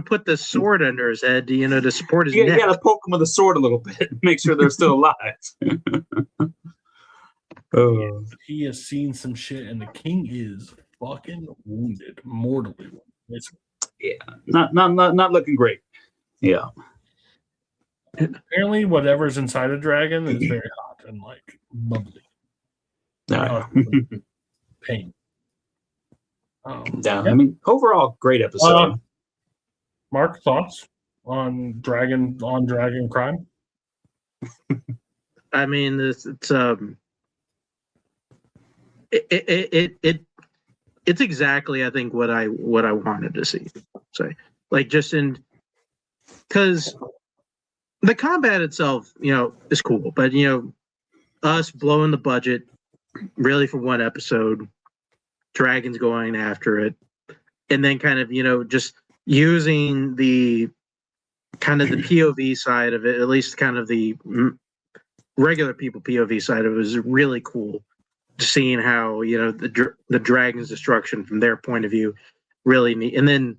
put the sword under his head, to support his neck. You gotta poke him with a sword a little bit, make sure they're still alive. He has seen some shit, and the king is fucking wounded, mortally wounded. Yeah, not looking great. Yeah. Apparently, whatever's inside a dragon is very hot and like bubbly. Pain. I mean, overall, great episode. Mark, thoughts on dragon crime? I mean, it's exactly, I think, what I wanted to see. So, like, just because the combat itself, is cool, but us blowing the budget really for one episode. Dragons going after it, and then kind of just using the kind of the POV side of it, at least kind of the regular people POV side of it, was really cool. Seeing how the dragon's destruction from their point of view really neat, and then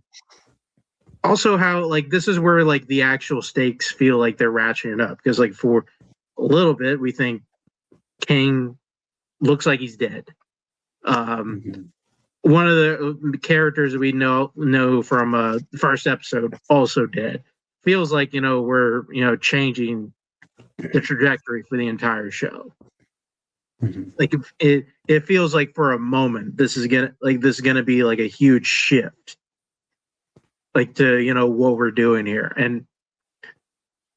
also how like this is where like the actual stakes feel like they're ratcheting up, because like for a little bit we think King looks like he's dead. One of the characters we know from the first episode also dead. Feels like we're changing the trajectory for the entire show. Like it feels like for a moment this is gonna be like a huge shift, like to what we're doing here, and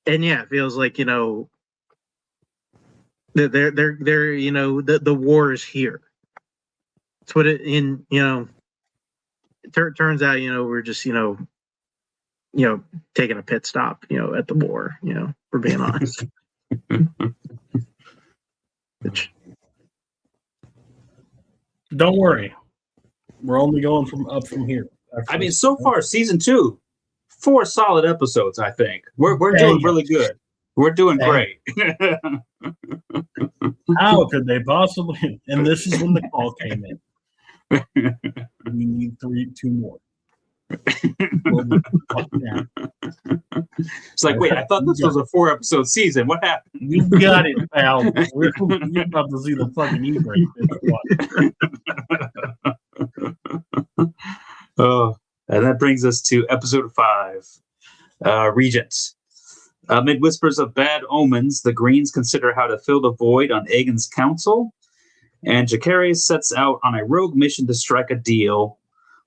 yeah, it feels like they're the war is here. It's what it turns out. We're just taking a pit stop. At the war. For being honest. Don't worry, we're only going up from here. I mean, so far, season 2, 4 solid episodes. I think we're doing really good. We're doing great. How could they possibly? And this is when the call came in. We need 2 more. It's like, wait, I thought this was a 4-episode season. What happened? You got it, pal. We're about to see the fucking E-break. Oh, and that brings us to episode 5, Regent. Amid whispers of bad omens, the Greens consider how to fill the void on Aegon's council, and Jacaerys sets out on a rogue mission to strike a deal,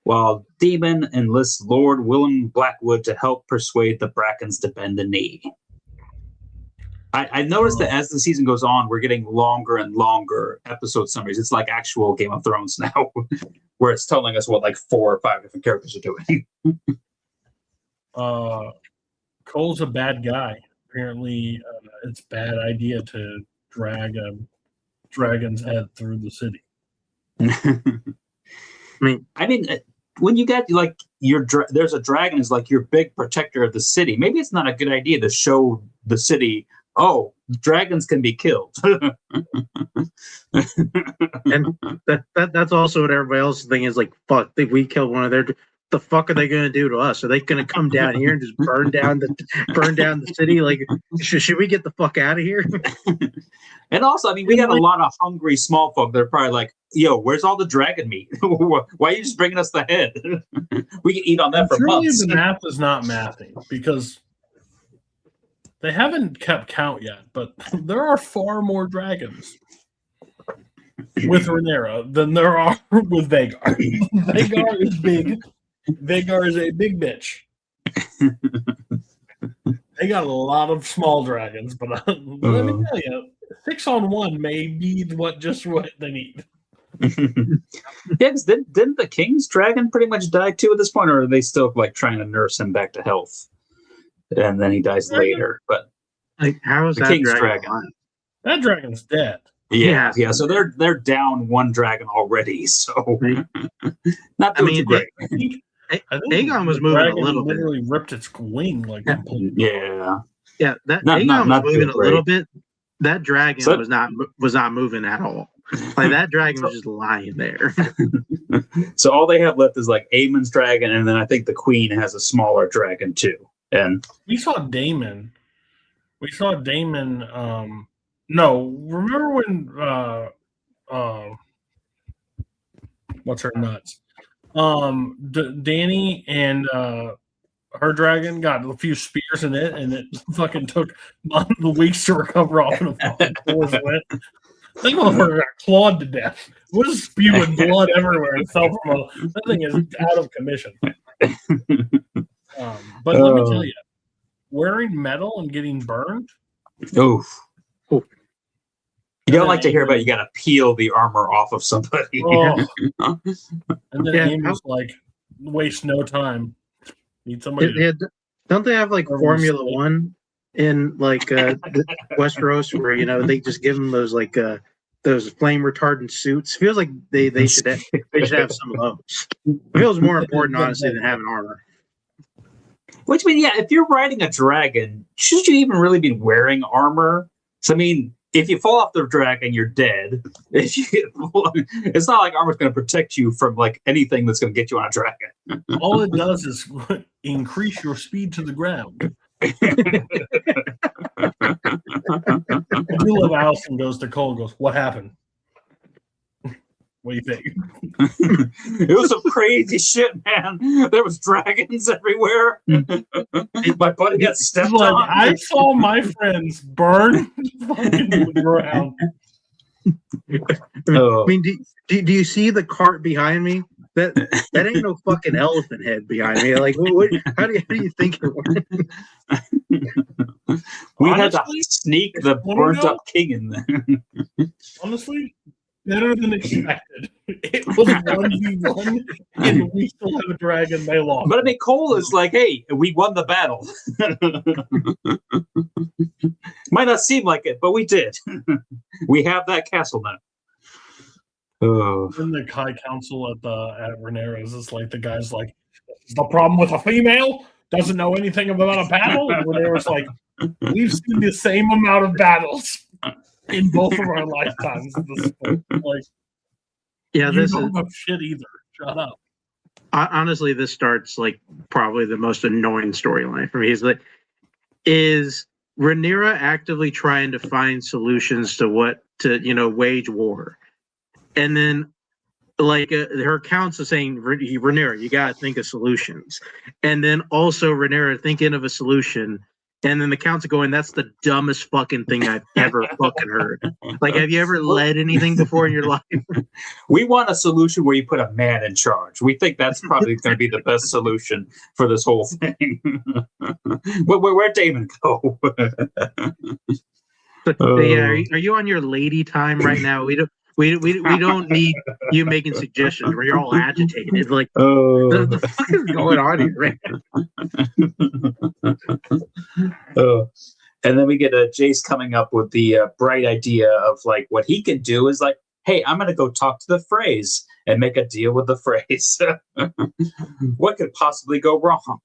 while Demon enlists Lord Willem Blackwood to help persuade the Brackens to bend the knee. I noticed that as the season goes on, we're getting longer and longer episode summaries. It's like actual Game of Thrones now, where it's telling us what like 4 or 5 different characters are doing. Cole's a bad guy. Apparently, it's a bad idea to drag a dragon's head through the city. I mean, when you get like there's a dragon is like your big protector of the city. Maybe it's not a good idea to show the city, oh, dragons can be killed. And that's also what everybody else is thinking is like, fuck, if we kill one of the fuck are they going to do to us? Are they going to come down here and just burn down the city? Like, should we get the fuck out of here? And also, I mean, we got a lot of hungry small folk. They're probably like, "Yo, where's all the dragon meat? Why are you just bringing us the head? We can eat on that for months." The math is not mathing because they haven't kept count yet, but there are far more dragons with Rhaenyra than there are with Vhagar. Vhagar is big. Vhagar is a big bitch. They got a lot of small dragons, but let me tell you, 6-on-1 may be what they need. Yeah, because didn't the king's dragon pretty much die too at this point, or are they still like trying to nurse him back to health, and then he dies later? But like, how is the that king's dragon? That dragon's dead. Yeah. So they're down one dragon already. So not doing too great. Aegon was moving a little bit. Literally ripped its wing like Yeah. That Aegon was moving a little bit. That dragon was not moving at all. Like that dragon was just lying there. So all they have left is like Aemon's dragon, and then I think the queen has a smaller dragon too. And we saw Daemon. No, remember when what's her nuts? Dany and her dragon got a few spears in it, and it fucking took weeks to recover off of the force wet. That motherfucker got clawed to death. It was spewing blood everywhere. It fell from that thing is out of commission. But let me tell you, wearing metal and getting burned. Oof. You don't like to hear about you got to peel the armor off of somebody. Oh. And then Amy's like, waste no time. Need somebody. Don't they have like Formula One in like Westeros, where they just give them those like those flame retardant suits? Feels like they should have some of those. It feels more important, honestly, than having armor. Which means, if you're riding a dragon, should you even really be wearing armor? So I mean, if you fall off the dragon, you're dead. It's not like armor's going to protect you from like anything that's going to get you on a dragon. All it does is increase your speed to the ground. I do love Allison goes to Cole and goes, "What happened? What do you think?" It was some crazy shit, man. There was dragons everywhere. My buddy got stepped on. I saw my friends burn fucking to the ground. I mean, do you see the cart behind me? That ain't no fucking elephant head behind me. Like, how do you think it works? We had to sneak the burnt up king in there. Honestly, better than expected. It was 1v1, and we still have a dragon. They lost. But I mean, Cole is like, "Hey, we won the battle." Might not seem like it, but we did. We have that castle now. In the High Council at Rhaenyra's, it's like the guy's like, "The problem with a female doesn't know anything about a battle." And Rhaenyra's like, "We've seen the same amount of battles in both of our lifetimes at this point." Like, this don't know shit either. Shut up. Honestly, this starts like probably the most annoying storyline for me. Is Rhaenyra actively trying to find solutions to wage war? And then, like, her counsel saying, "Rhaenyra, you got to think of solutions." And then also Rhaenyra thinking of a solution. And then the counsel going, "That's the dumbest fucking thing I've ever fucking heard." Like, have you ever led anything before in your life? We want a solution where you put a man in charge. We think that's probably going to be the best solution for this whole thing. Where'd Damon go? Are you on your lady time right now? We don't need you making suggestions where you're all agitated. It's like, the fuck is going on here right now? And then we get Jace coming up with the bright idea of like what he can do is like, "Hey, I'm going to go talk to the Freys and make a deal with the Freys." What could possibly go wrong?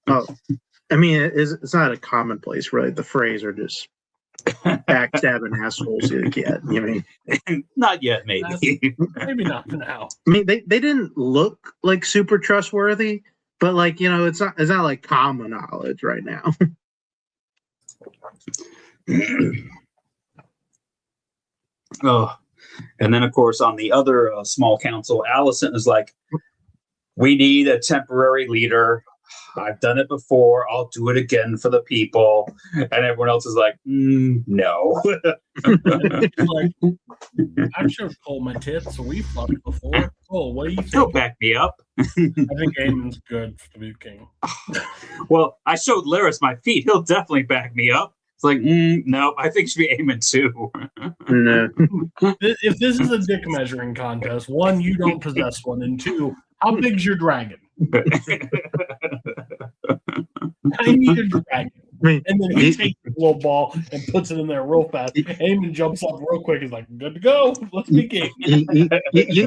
I mean, it's not a commonplace, right? The Freys are just backstabbing assholes yet. I mean, Not yet, maybe. Maybe not now. I mean, they didn't look like super trustworthy, but like it's not like common knowledge right now. Oh, and then of course on the other small council, Allison is like, "We need a temporary leader. I've done it before. I'll do it again for the people." And everyone else is like, "No." Like, I've showed Cole my tits, so we fucked before. Cole, what do you He'll think? back me up. I think Eamon's good to be king. Well, I showed Laris my feet. He'll definitely back me up. It's like, no, I think it should be Eamon too. No. If this is a dick measuring contest, one, you don't possess one, and two, how big's your dragon? I need a dragon. And then he takes the little ball and puts it in there real fast. Eamon jumps up real quick. He's like, good to go. Let's be king. You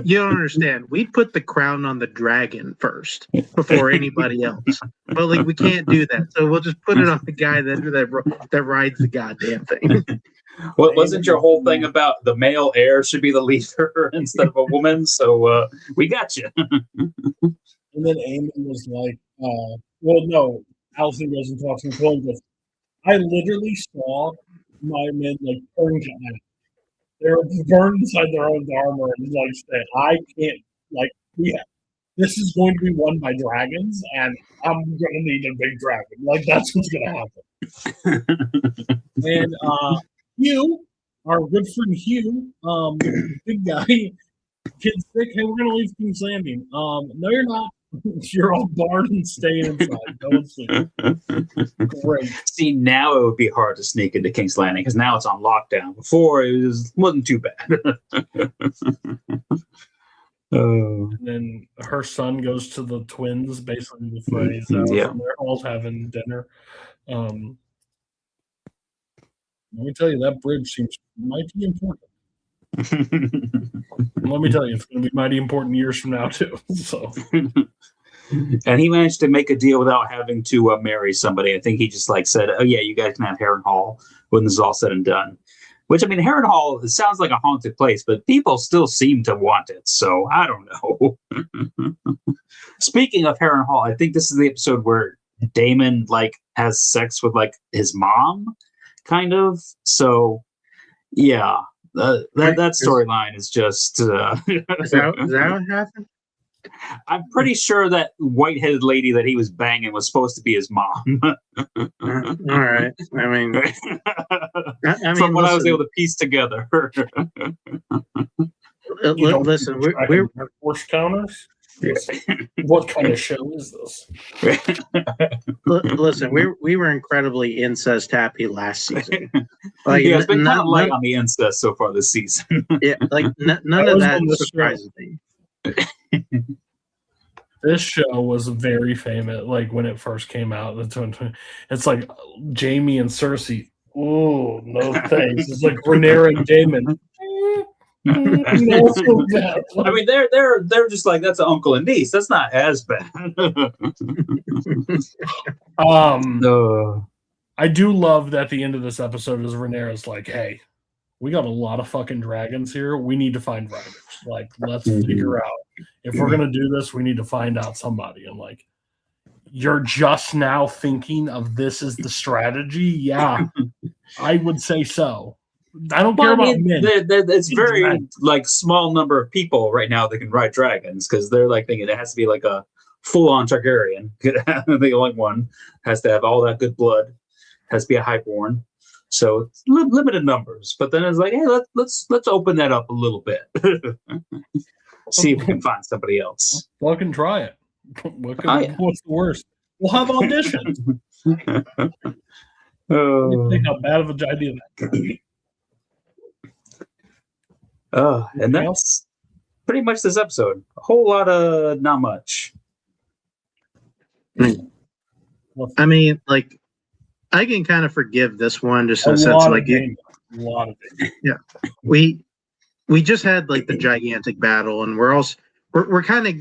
don't understand. We put the crown on the dragon first before anybody else. But like we can't do that. So we'll just put it on the guy that rides the goddamn thing. What wasn't your whole thing about the male heir should be the leader instead of a woman? So we got you. And then Eamon was like, well, no. Allison goes and talks to Cole and goes, I literally saw my men like turn to ash. They were burned inside their own armor and like said, I can't, like, this is going to be won by dragons and I'm going to need a big dragon. Like, that's what's going to happen. And Hugh, our good friend Hugh, big guy, kid's sick. Hey, we're going to leave King's Landing. No, you're not. You're all barred and staying inside. Don't sleep. Great. See, now it would be hard to sneak into King's Landing because now it's on lockdown. Before it wasn't too bad. And then her son goes to the twins, basically the phrase. Yeah. They're all having dinner. Let me tell you, that bridge seems mighty important. Let me tell you, it's going to be mighty important years from now too. So, and he managed to make a deal without having to marry somebody. I think he just like said, "Oh yeah, you guys can have Harrenhal Hall when this is all said and done." Which, I mean, Harrenhal Hall, it sounds like a haunted place, but people still seem to want it. So I don't know. Speaking of Harrenhal Hall, I think this is the episode where Damon like has sex with like his mom, kind of. So yeah. That storyline is just. Is that what happened? I'm pretty sure that white-headed lady that he was banging was supposed to be his mom. All right. I mean, from what I was able to piece together. Listen, we're horse counters. What kind of show is this? Listen, we were incredibly incest happy last season. Like, yeah, it's been kind of light on the incest so far this season. Yeah, like none of that surprises me. This show was very famous, like when it first came out. It's like Jamie and Cersei. Oh no, thanks. It's like Rhaenyra and Daemon. No, so bad. I mean, they're just like that's an uncle and niece. That's not as bad. I do love that the end of this episode is Rhaenyra's like, "Hey, we got a lot of fucking dragons here. We need to find riders. Like, let's figure out if we're gonna do this. We need to find out somebody." And like, you're just now thinking of this as the strategy? Yeah, I would say so. I don't care about men. It's very like small number of people right now that can ride dragons because they're like thinking it has to be like a full-on Targaryen. The only one has to have all that good blood. Has to be a highborn. So it's limited numbers. But then it's like, hey, let's open that up a little bit. See if we can find somebody else. Fucking try it. What's the worst? We'll have auditions. Think how bad of an idea that. And that's pretty much this episode. A whole lot of not much. I mean, like, I can kind of forgive this one just in the sense like a lot of it. Yeah, we just had like the gigantic battle, and we're kind of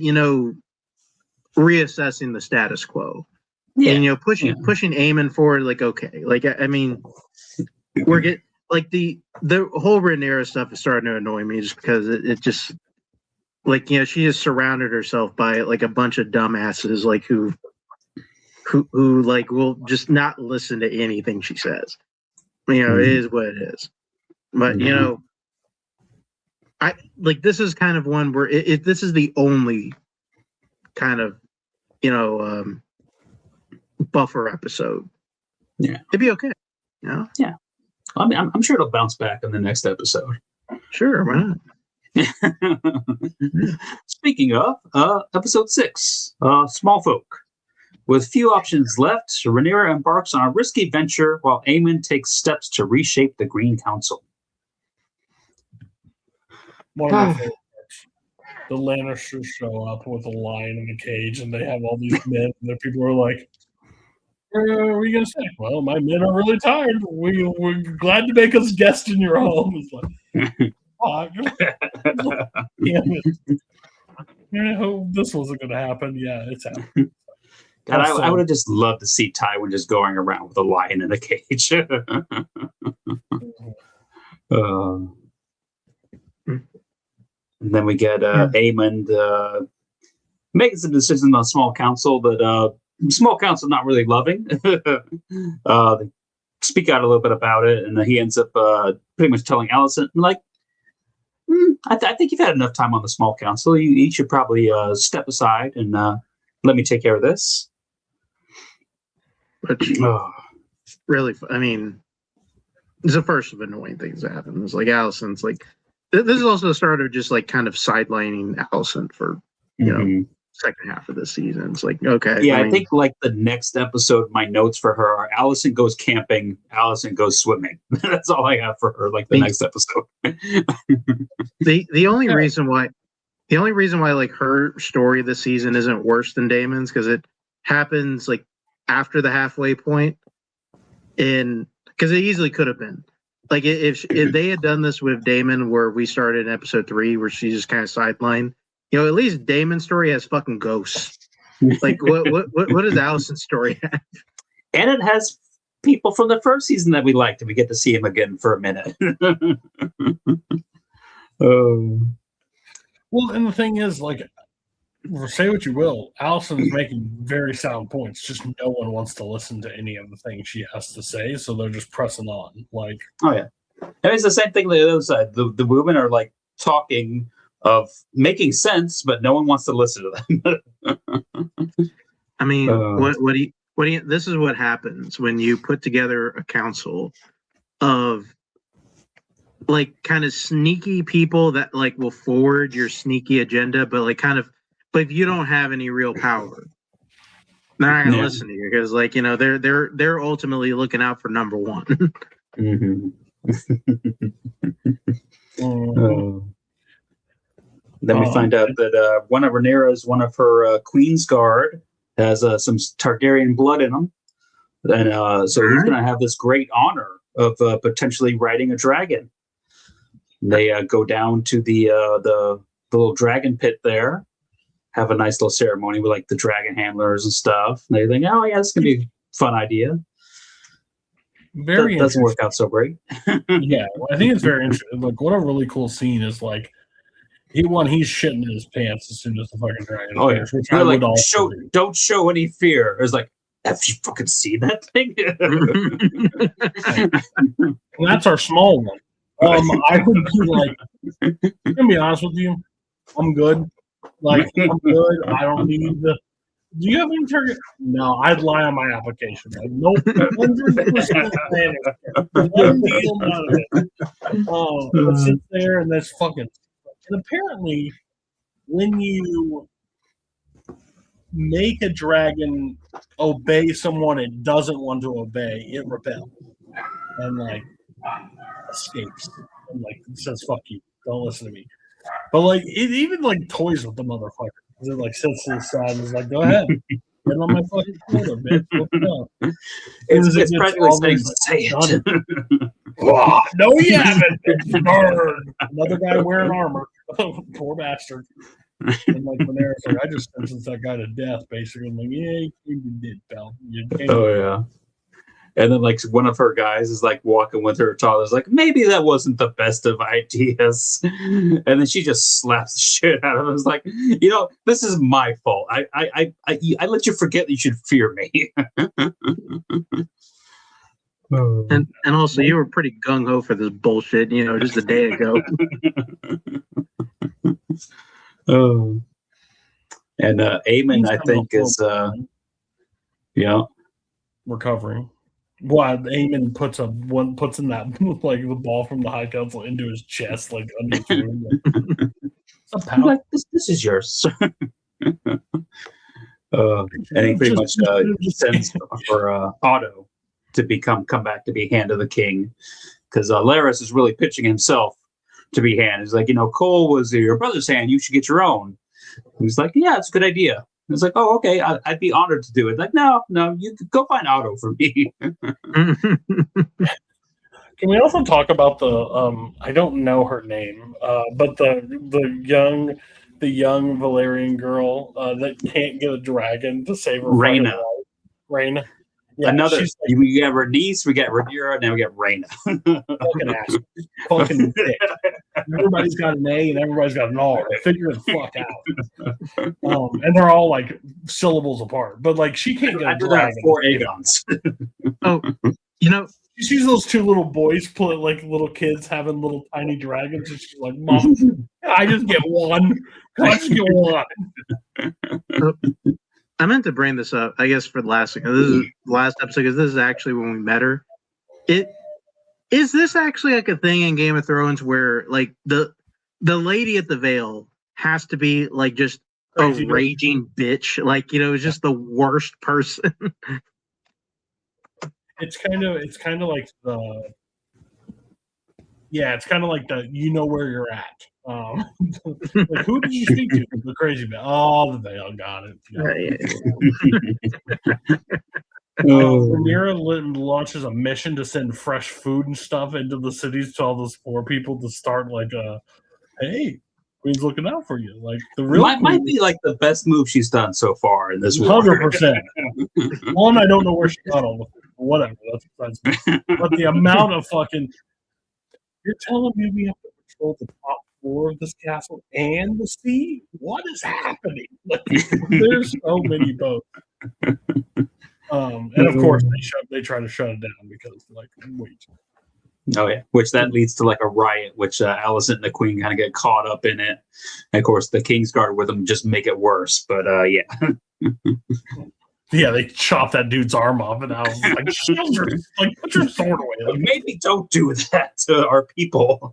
reassessing the status quo. Yeah, and pushing Eamon forward. Like, okay, like I mean, like the whole Rhaenyra stuff is starting to annoy me just because it just like she has surrounded herself by like a bunch of dumbasses like who like will just not listen to anything she says. It is what it is. But I like this is kind of one where this is the only kind of buffer episode. Yeah, it'd be okay. Yeah, I mean, I'm sure it'll bounce back in the next episode. Sure, why not? Speaking of episode 6, Small Folk. With few options left, Rhaenyra embarks on a risky venture while Aemon takes steps to reshape the Green Council. One of my favorite parts. The Lannisters show up with a lion in a cage, and they have all these men, and the people are like, "What are you gonna say?" "Well, my men are really tired. We're glad to make us guests in your home." It's like, oh, damn it! I hope this wasn't gonna happen. Yeah, it's happening. God, I would have just loved to see Tywin just going around with a lion in a cage. And then we get Aemon making some decisions on Small Council that Small Council not really loving. They speak out a little bit about it, and he ends up pretty much telling Alicent, like, I think you've had enough time on the Small Council. You should probably step aside and let me take care of this. Which really, I mean, it's the first of annoying things that happen. It's like Alicent's like, this is also the start of just like kind of sidelining Alicent for second half of the season. It's like, okay, yeah, I think like the next episode, my notes for her are Alicent goes camping, Alicent goes swimming. That's all I have for her. Like the next episode. the only reason why like her story this season isn't worse than Daemon's because it happens like after the halfway point, and because it easily could have been like if they had done this with Daemon where we started in episode 3 where she just kind of sidelined, at least Daemon's story has fucking ghosts. Like what does Alicent's story have? And it has people from the first season that we liked, and we get to see him again for a minute. Well, and the thing is, like, say what you will, Alicent's making very sound points. Just no one wants to listen to any of the things she has to say, so they're just pressing on. Like, oh yeah, and it's the same thing on the other side. The women are like talking of making sense, but no one wants to listen to them. I mean, what do you? This is what happens when you put together a council of like kind of sneaky people that like will forward your sneaky agenda, but like kind of. But if you don't have any real power, they're not gonna listen to you because, like, they're ultimately looking out for number one. Then we find out that one of her Queen's Guard has some Targaryen blood in him, and so he's gonna have this great honor of potentially riding a dragon. They go down to the little dragon pit there. Have a nice little ceremony with like the dragon handlers and stuff. And they think, oh yeah, this can be a fun idea. Very doesn't work out so great. Yeah, well, I think it's very interesting. Like, what a really cool scene is like he's shitting in his pants as soon as the fucking dragon. Oh yeah, they're like, don't show any fear. It's like, have you fucking seen that thing? And that's our small one. I would be like, I'm gonna be honest with you, I'm good. Like, I'm good. I don't need the. Do you have any target? No, I'd lie on my application. Like, nope, 100% one deal, none of it. It sits there and that's fucking. And apparently, when you make a dragon obey someone it doesn't want to obey, it rebels and like escapes and like says "fuck you," don't listen to me. But like it even like toys with the motherfucker. It like sits to the side and is like, "Go ahead, get on my fucking quota, bitch." It's practically saying, "Say it." Oh, no, you haven't. Burn. Another guy wearing armor. Poor bastard. And like Rhaenyra's like, I just sentenced that guy to death, basically. I'm like, yeah, you did, pal. Oh yeah. And then like one of her guys is like walking with her toddler's like, maybe that wasn't the best of ideas. And then she just slaps the shit out of him. It's like, this is my fault. I let you forget that you should fear me. And also, you were pretty gung ho for this bullshit, just a day ago. Oh. And Eamon, I think, is recovering. Well, Eamon puts in that like the ball from the High Council into his chest, like under his room. Like, this is yours. And he pretty much sends for Otto to come back to be Hand of the King, because Laris is really pitching himself to be Hand. He's like, Cole was your brother's hand. You should get your own. And he's like, yeah, it's a good idea. It's like, oh, okay, I'd be honored to do it. Like, no, you go find Otto for me. Can we also talk about the I don't know her name, but the young Valerian girl that can't get a dragon to save her Rhaena. Rhaena. Yeah, another. We got Rhaenys, we got Rhaenyra, now we got Rhaena. Fucking ass. Fucking dick. Everybody's got an A and everybody's got an R. Figure the fuck out. And they're all like syllables apart. But like she can't get a dragon. 4 Aegons. Oh, she sees those two little boys play like little kids having little tiny dragons, and she's like, "Mom, I just get one. I just get one." I meant to bring this up, I guess, for the last episode, because this is actually when we met her. Is this actually like a thing in Game of Thrones where like the lady at the Vale has to be like just a raging bitch, like just the worst person? It's kind of like it's kind of like the where you're at. Like, who did you speak to? The crazy man. Oh, the Vale got it. Rhaenyra launches a mission to send fresh food and stuff into the cities to all those poor people to start like hey, Queen's looking out for you. Like the real might be like the best move she's done so far in this war. 100%. One, I don't know where she got all the food. Whatever. That's besides me. But the amount of fucking, you're telling me we have to patrol the top floor of this castle and the sea? What is happening? Like, there's so many boats. And of course they try to shut it down because like wait. Oh yeah, which that leads to like a riot, which Alicent and the Queen kind of get caught up in it. And of course, the Kingsguard with them just make it worse. But yeah. Yeah, they chop that dude's arm off, and I was like, "Children, like put your sword away." Like, maybe don't do that to our people.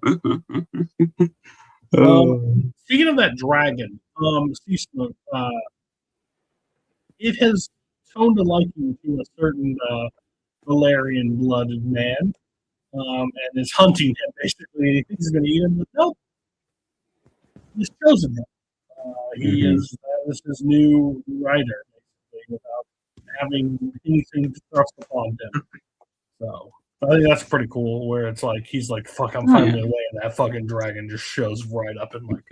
Speaking of that dragon, it has toned a liking to a certain Valerian blooded man, and is hunting him. Basically, he thinks he's going to eat him, but nope, he's chosen him. He is his new rider, basically, without having anything to thrust upon him. So I think that's pretty cool. Where it's like he's like, "Fuck, I'm finally away," and that fucking dragon just shows right up and like.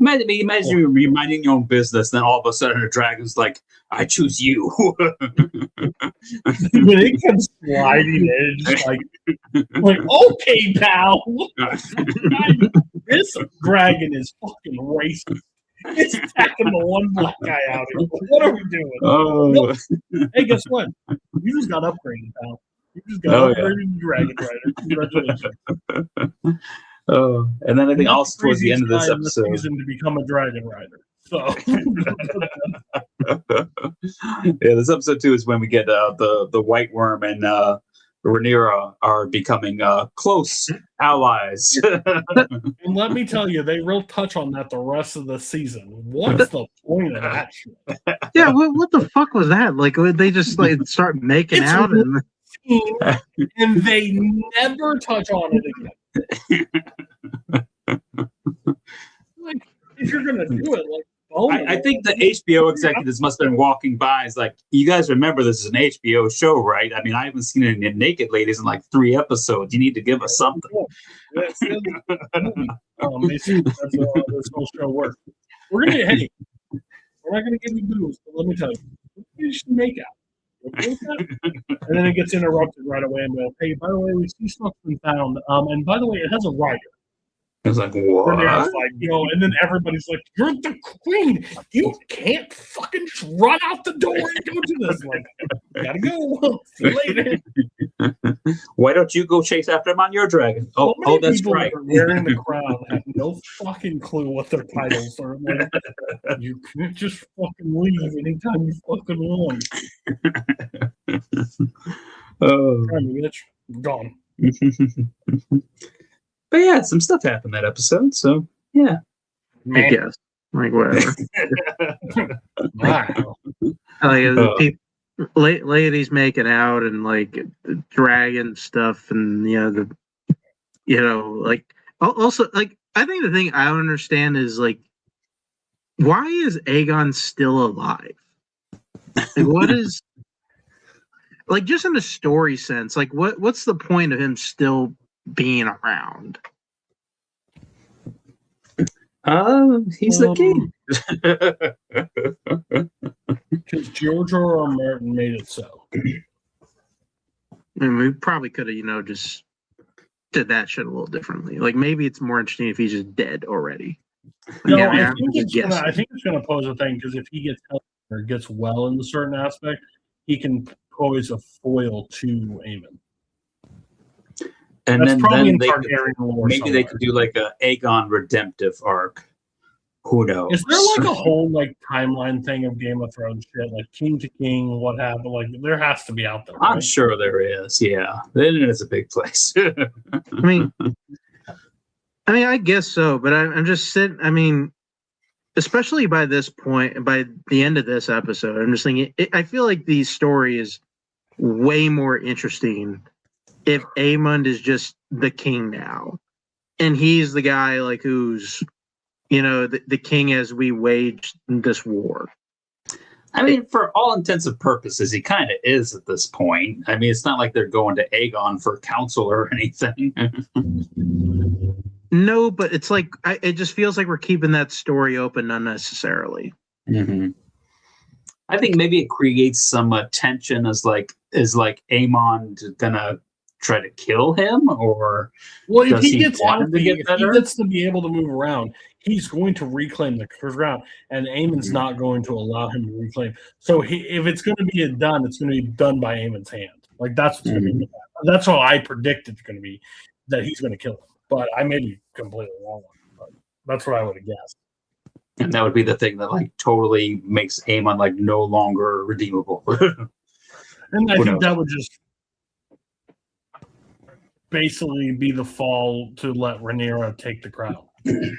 Imagine you reminding your own business, then all of a sudden a dragon's like, "I choose you." When it comes sliding in, just like okay, pal. This dragon is fucking racist. It's attacking the one black guy out here. What are we doing? Oh. Nope. Hey, guess what? You just got upgraded, pal. You just got upgraded to Dragon Rider. Congratulations. Oh, and then I think also towards the end of this episode, to become a Dragon Rider. So, yeah, this episode 2 is when we get the White Worm and Rhaenyra are becoming close allies. And let me tell you, they will touch on that the rest of the season. What's the point of that shit? Yeah, what the fuck was that? Like, they just like start making out and they never touch on it again. Like, if you're gonna do it, like. I think the HBO executives must have been walking by. It's like, you guys remember this is an HBO show, right? I mean, I haven't seen any naked ladies in like 3 episodes. You need to give us something. That's this whole show works. We're not gonna give you boobs, but let me tell you, you should make out. okay with that? And then it gets interrupted right away and goes, hey, by the way, we see stuff's been found. And by the way, it has a rider. I was like, Rhaenyra's what? like, and then everybody's like, you're the queen. You can't fucking just run out the door and go do this. Like, gotta go. See you later. Why don't you go chase after him on your dragon? So many That's people right. that are wearing the crown have no fucking clue what their titles are. Like, you can't just fucking leave anytime you fucking want. Oh. Bitch, gone. But yeah, some stuff happened that episode, so yeah. I guess. Like, whatever. Wow. Like, ladies making out and, like, the dragon stuff and, like, also, like, I think the thing I don't understand is, like, why is Aegon still alive? Like, what is, like, just in a story sense, like, what's the point of him still being around? He's the king. Because George R. R. Martin made it so. I mean, we probably could have, just did that shit a little differently. Like, maybe it's more interesting if he's just dead already. No, Yeah, I think it's gonna pose a thing because if he gets healthy or gets well in a certain aspect, he can pose a foil to Aemon. And That's then probably they Targaryen lore maybe somewhere. they could do like a Aegon redemptive arc. Who knows? Is there like a whole like timeline thing of Game of Thrones shit, like king to king, what happened? Like there has to be out there. I'm right? sure there is. Yeah, the internet's a big place. I mean, I guess so, but I'm just sitting. I mean, especially by this point, by the end of this episode, I'm just thinking. I feel like the story is way more interesting if Aemond is just the king now, and he's the guy like who's, the king as we wage this war. I mean, for all intents and purposes, he kind of is at this point. I mean, it's not like they're going to Aegon for counsel or anything. No, but it's like it just feels like we're keeping that story open unnecessarily. Mm-hmm. I think maybe it creates some tension as like Aemon gonna try to kill him, or if does he gets want him to healthy, get if better? he gets to be able to move around, he's going to reclaim the ground, and Aemon's not going to allow him to reclaim. So if it's going to be done, it's going to be done by Aemon's hand. Like that's what's going to be. That's what I predict it's going to be, that he's going to kill him. But I may be completely wrong. But that's what I would have guessed. And that would be the thing that like totally makes Aemon like no longer redeemable. And I think that would just basically be the fall to let Rhaenyra take the crown. Because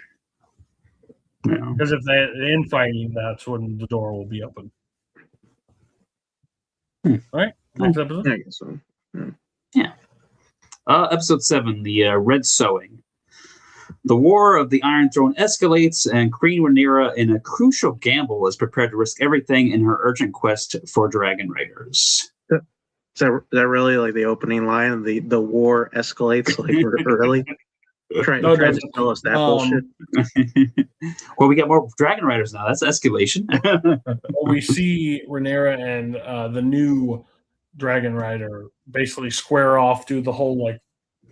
if they're infighting, that's when the door will be open. All right, next episode. I guess so. Yeah. Episode 7, the Red Sowing. The War of the Iron Throne escalates, and Queen Rhaenyra, in a crucial gamble, is prepared to risk everything in her urgent quest for dragon riders. Is that really like the opening line of the war escalates like early? Trying to tell us that bullshit. Well, we got more dragon riders now. That's escalation. We see Rhaenyra and the new dragon rider basically square off, do the whole like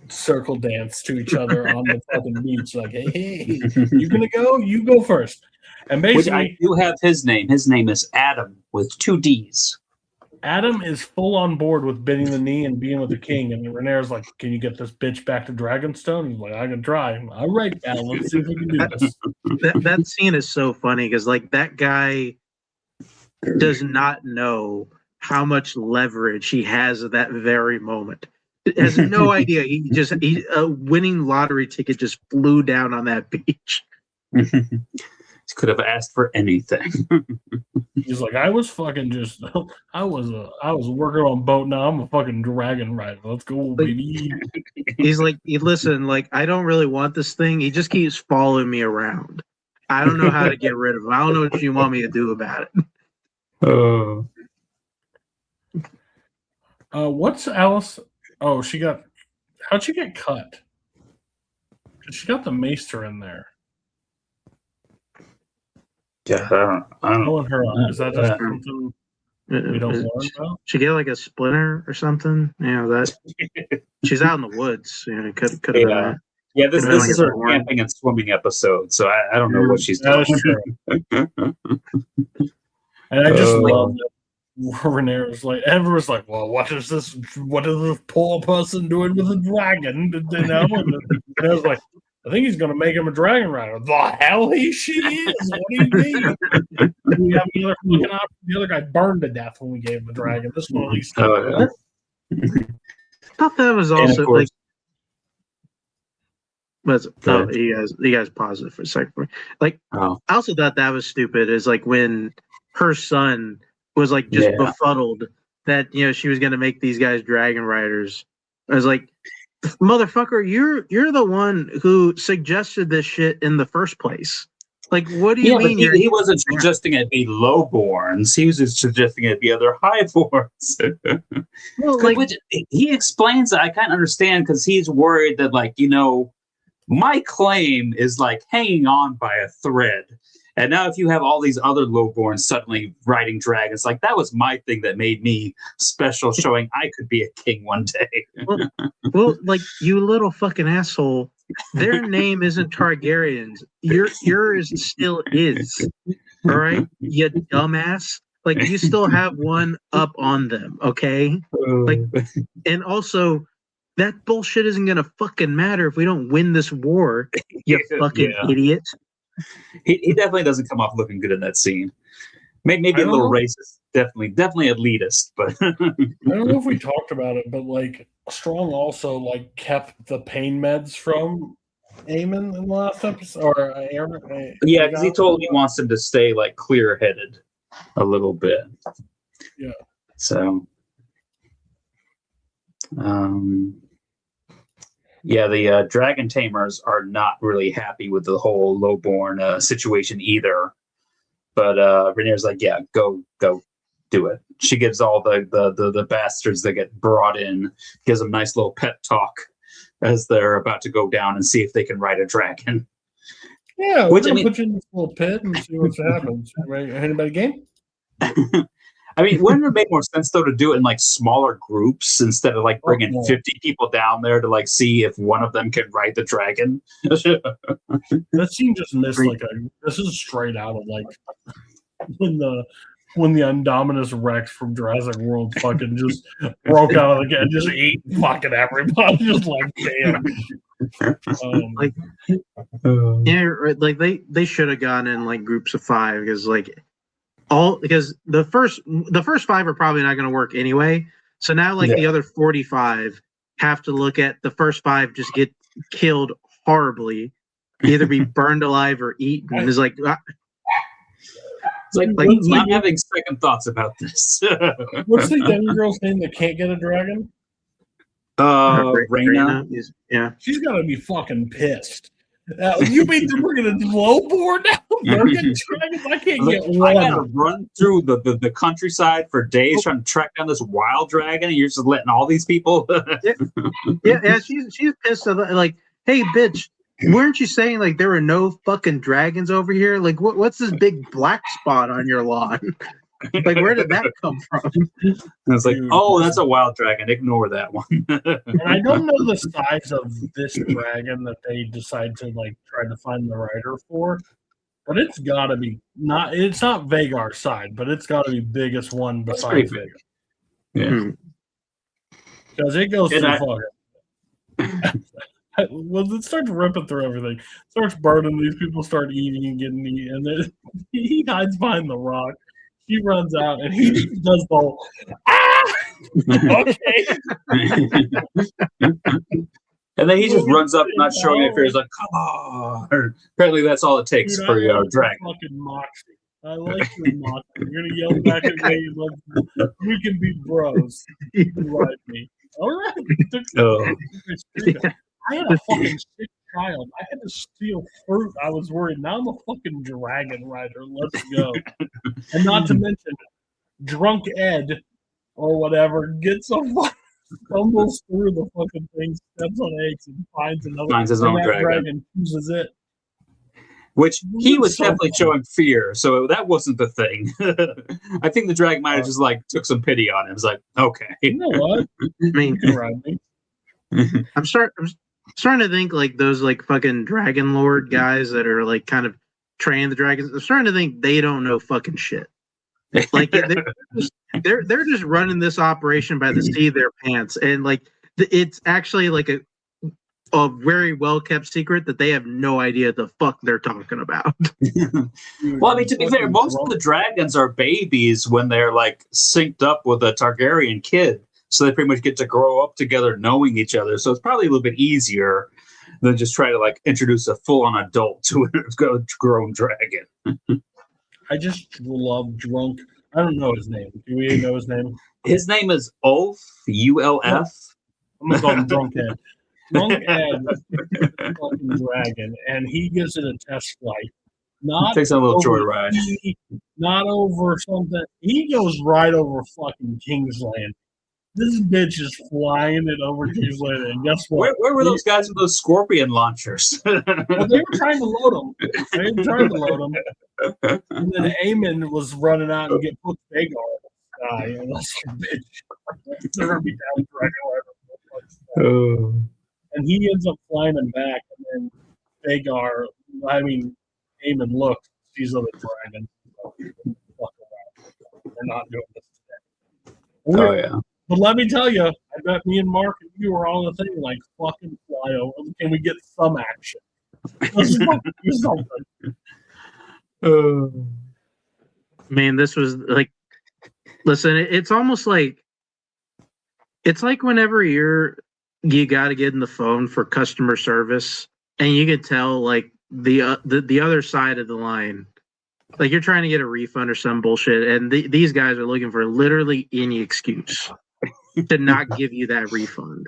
circle dance to each other on the fucking beach. Like, hey, you gonna go? You go first. And basically, I do have his name. His name is Adam with 2 D's. Adam is full on board with bending the knee and being with the king. And Rhaenyra's like, can you get this bitch back to Dragonstone? He's like, I can try. All right, Adam, let's see if we can do this. That scene is so funny because like that guy does not know how much leverage he has at that very moment. Has no idea. A winning lottery ticket just flew down on that beach. Could have asked for anything. He's like, I was working on boat. Now I'm a fucking dragon rider. Let's go, baby. He's like, listen, like I don't really want this thing. He just keeps following me around. I don't know how to get rid of him. I don't know what you want me to do about it. What's Alice? Oh, how'd she get cut? Because she got the maester in there. Yeah, I don't know. Pulling her up. Is that just something? We don't learn about. She get like a splinter or something. That she's out in the woods. Could have been that. Yeah, this Could've been is like her camping and swimming episode, so I don't know what she's That doing. is true. And I just love that Rhaenyra's like, everyone's like, well, what is this poor person doing with a dragon? And I was like, I think he's going to make him a dragon rider. The hell she is? What do you mean? We have the other fucking option. The other guy burned to death when we gave him a dragon. This one at least. I thought that was also like. But you guys pause it for a second. Like, I also thought that was stupid. Is like when her son was like just befuddled that she was going to make these guys dragon riders. I was like, motherfucker, you're the one who suggested this shit in the first place. Like, what do you mean? But he wasn't suggesting it be lowborns. He was just suggesting it be other highborns. Well, which he explains that I can't understand because he's worried that, like, my claim is like hanging on by a thread. And now if you have all these other lowborns suddenly riding dragons, like that was my thing that made me special, showing I could be a king one day. well, like, you little fucking asshole. Their name isn't Targaryens. Yours still is. All right? You dumbass. Like, you still have one up on them, okay? Like, and also, that bullshit isn't gonna fucking matter if we don't win this war, you fucking idiot. He definitely doesn't come off looking good in that scene. Maybe a little racist, definitely elitist, but I don't know if we talked about it, but like Strong also like kept the pain meds from Aemon in the last episode, or Aaron. Yeah, because he told me he wants him to stay like clear-headed a little bit. Yeah. So, the dragon tamers are not really happy with the whole lowborn situation either. But Rhaenyra's like, yeah, go do it. She gives all the bastards that get brought in, gives them a nice little pep talk as they're about to go down and see if they can ride a dragon. Yeah, we're going to put you in this little pit and see what happens. Anybody game? I mean, wouldn't it make more sense, though, to do it in, like, smaller groups instead of, like, bringing 50 people down there to, like, see if one of them can ride the dragon? That scene just missed, like, this is straight out of, like, when the Indominus Rex from Jurassic World fucking just broke out of the game and just ate fucking everybody. Just like, damn. They should have gone in, like, groups of 5 because, like, because the first 5 are probably not going to work anyway. So now, like, the other 45 have to look at the first 5 just get killed horribly, either be burned alive or eaten. It's like, I'm having second thoughts about this. What's the young girl's name that can't get a dragon? Rhaena. Yeah, she's got to be fucking pissed. You mean we're gonna lowboard now? Dragons? I can't get one. I gotta run through the countryside for days trying to track down this wild dragon, and you're just letting all these people. yeah. She's pissed. Like, hey, bitch, weren't you saying like there were no fucking dragons over here? Like, what's this big black spot on your lawn? Like, where did that come from? And it's like, oh, that's a wild dragon. Ignore that one. And I don't know the size of this dragon that they decide to like try to find the rider for, but it's got to be not. It's not Vagar's side, but it's got to be biggest one besides Vagar. Yeah, because it goes through fucking. Well, it starts ripping through everything. It starts burning. These people start eating and getting eaten, and then he hides behind the rock. He runs out and he just does the whole, okay. And then he just runs up, not showing it. He's like, come on. Apparently, that's all it takes for your dragon. Fucking moxie. I like your moxie. You're gonna yell back at me. We can be bros. You can ride me. All right. I had a fucking sick child. I had to steal fruit. I was worried. Now I'm a fucking dragon rider. Let's go. And not to mention, drunk Ed or whatever gets stumbles through the fucking thing, steps on eggs, and finds another. Finds his own dragon. Chooses it. which he was definitely showing fear, so that wasn't the thing. I think the dragon might have just like took some pity on him. It was like, okay, You know what? I mean, You can ride me. I'm starting to think like those like fucking Dragon Lord guys that are like kind of training the dragons. I'm starting to think they don't know fucking shit. Like they're just running this operation by the seat of their pants, and like it's actually like a very well kept secret that they have no idea the fuck they're talking about. Well, I mean, to be fair, most of the dragons are babies when they're like synced up with a Targaryen kid. So they pretty much get to grow up together knowing each other. So it's probably a little bit easier than just try to like introduce a full-on adult to a grown dragon. I just love drunk. I don't know his name. Do we know his name? His name is Ulf, ULF. I'm going to call him Drunk Ed. Drunk Ed is a fucking dragon, and he gives it a test flight. Not Takes a little over joyride. not over something. He goes right over fucking Kingsland. This bitch is flying it over Kingsland, and guess what? Where were those guys with those scorpion launchers? Well, they were trying to load them. And then Aemon was running out and get put Vagar on the sky. And that's a bitch. They're going to be down dragon. And he ends up flying him back. And then Aemon looks, sees other dragons. Fuck around. We're not doing this today. Oh, yeah. But let me tell you, I bet me and Mark and you were on the thing like fucking fly over. Can we get some action? Let's fucking do something. Man, this was like, listen, it's almost like, it's like whenever you got to get in the phone for customer service, and you can tell like the other side of the line, like you're trying to get a refund or some bullshit, and these guys are looking for literally any excuse to not give you that refund.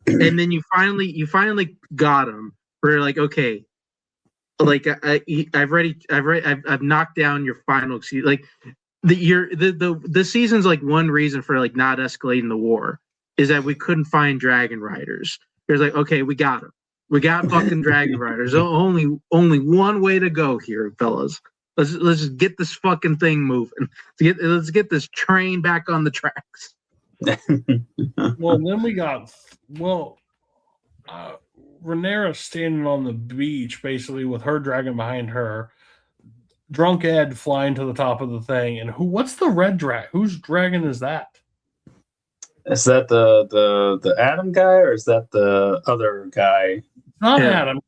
And then you finally got them. Where you're like, okay, like I've knocked down your final excuse. Like the season's like one reason for like not escalating the war is that we couldn't find dragon riders. There's like, okay, we got them. We got fucking dragon riders. Only one way to go here, fellas. Let's just get this fucking thing moving. Let's get this train back on the tracks. Well, then we got Rhaenyra standing on the beach, basically with her dragon behind her. Drunk Ed flying to the top of the thing, and what's the red dragon? Whose dragon is that? Is that the Adam guy, or is that the other guy? Not Adam.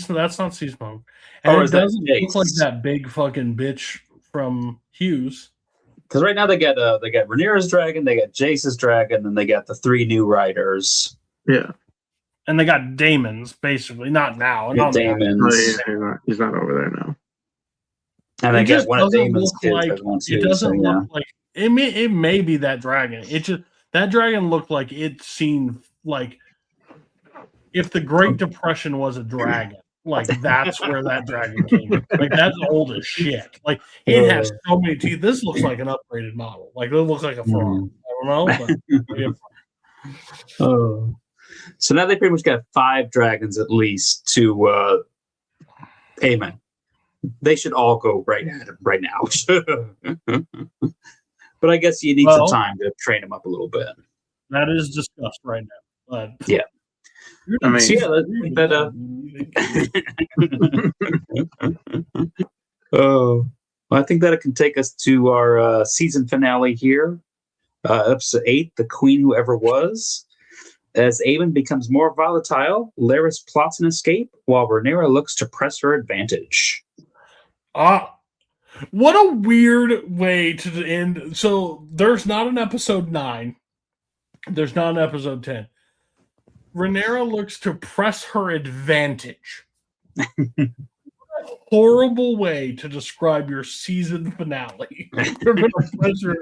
That's not Sea Smoke. And it doesn't look like that big fucking bitch from Hughes. Because right now they got Rhaenyra's dragon, they got Jace's dragon, and they got the 3 new riders. Yeah, and they got Damon's basically. Not now. Not Damon's. He's not over there now. And they got one of Damon's kids. It doesn't look like it. May be that dragon. That dragon looked like it seemed like if the Great Depression was a dragon. Like that's where that dragon came from. Like that's old as shit. Like it has so many teeth. This looks like an upgraded model. Like it looks like a frog. I don't know. But so now they pretty much got 5 dragons at least to Aemon. They should all go right at him right now. But I guess you need some time to train them up a little bit. That is discussed right now. But yeah. I mean, well, I think that can take us to our season finale here. Episode 8, The Queen Who Ever Was. As Aemon becomes more volatile, Larys plots an escape while Rhaenyra looks to press her advantage. What a weird way to end. So there's not an episode 9. There's not an episode 10. Rhaenyra looks to press her advantage. Horrible way to describe your season finale. We're going to press her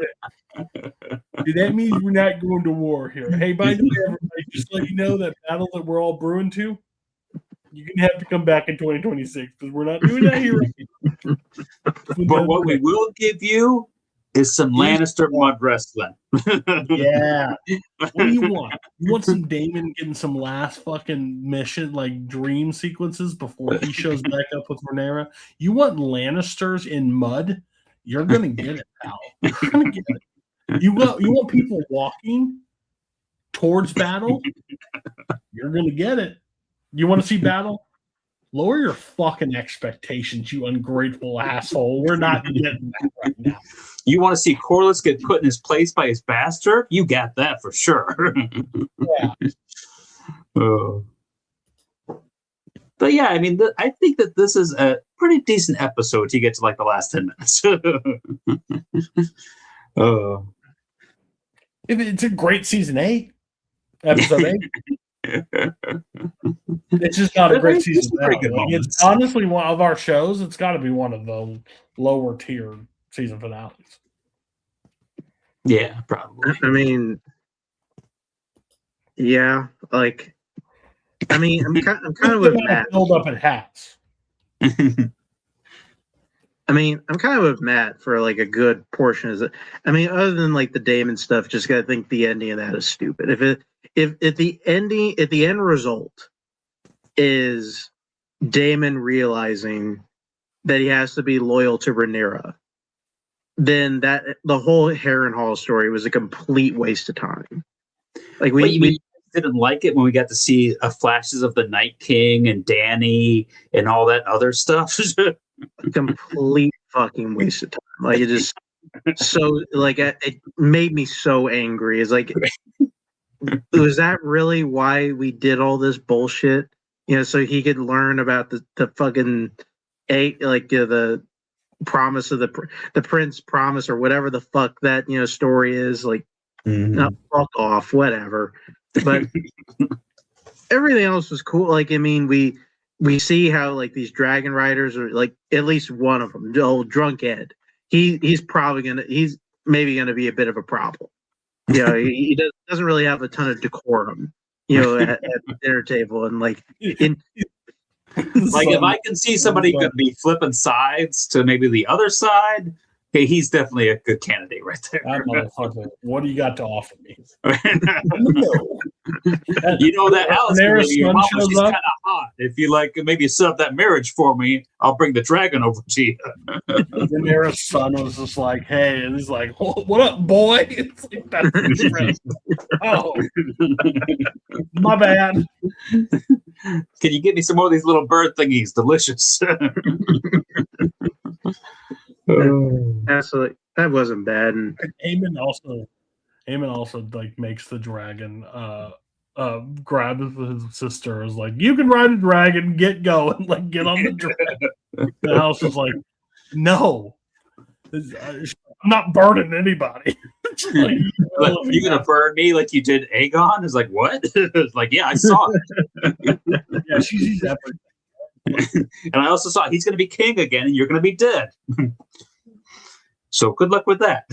advantage. That means we're not going to war here. Hey, by the way, everybody, just let you know that battle that we're all brewing to, you're going to have to come back in 2026 because we're not doing that here. But what we will give you is some Lannister mud wrestling. Yeah. What do you want? You want some Daemon getting some last fucking mission, like dream sequences before he shows back up with Rhaenyra? You want Lannisters in mud? You're gonna get it, pal. You're gonna get it. You want people walking towards battle? You're gonna get it. You want to see battle? Lower your fucking expectations, you ungrateful asshole. We're not getting that right now. You want to see Corlys get put in his place by his bastard? You got that for sure. Yeah. But yeah, I mean, I think that this is a pretty decent episode to get to like the last 10 minutes. It's a great season 8, episode 8. It's just not a great season. It's honestly one of our shows. It's got to be one of the lower tier season finales. Yeah, probably. I mean, yeah, like, I mean, I'm kind of with Matt. Build up at hats. I mean, I'm kind of with Matt for like a good portion. I mean, other than like the Daemon stuff, just gotta think the ending of that is stupid. If the end result is Daemon realizing that he has to be loyal to Rhaenyra, then the whole Harrenhal story was a complete waste of time. Like we didn't like it when we got to see flashes of the Night King and Dany and all that other stuff. Complete fucking waste of time. Like it just so like it made me so angry. It's like, was that really why we did all this bullshit? You know, so he could learn about the fucking the promise of the prince promise or whatever the fuck that story is. Like, no, fuck off, whatever. But everything else was cool. Like, I mean, we see how like these dragon riders are like, at least one of them, old drunk Ed. He's maybe gonna be a bit of a problem. You know, he doesn't really have a ton of decorum. You know, at the dinner table and like like if I can see somebody could be flipping sides to maybe the other side, okay, he's definitely a good candidate right there. That motherfucker. What do you got to offer me? You know that Alice, your mama, she's kind of hot. If you like, maybe set up that marriage for me, I'll bring the dragon over to you. Daenerys' son was just like, hey, and he's like, what up, boy? It's like, that's his friend. Oh, my bad. Can you get me some more of these little bird thingies? Delicious. Absolutely, that wasn't bad. And Aemon also like makes the dragon grab his sister, is like, you can ride a dragon, get going, like get on the dragon. The house is like, no, I'm not burning anybody. Like, you're gonna burn me like you did Aegon? It's like, what? It's like, yeah, I saw it. Yeah, she sees everything. And I also saw he's gonna be king again, and you're gonna be dead. So good luck with that.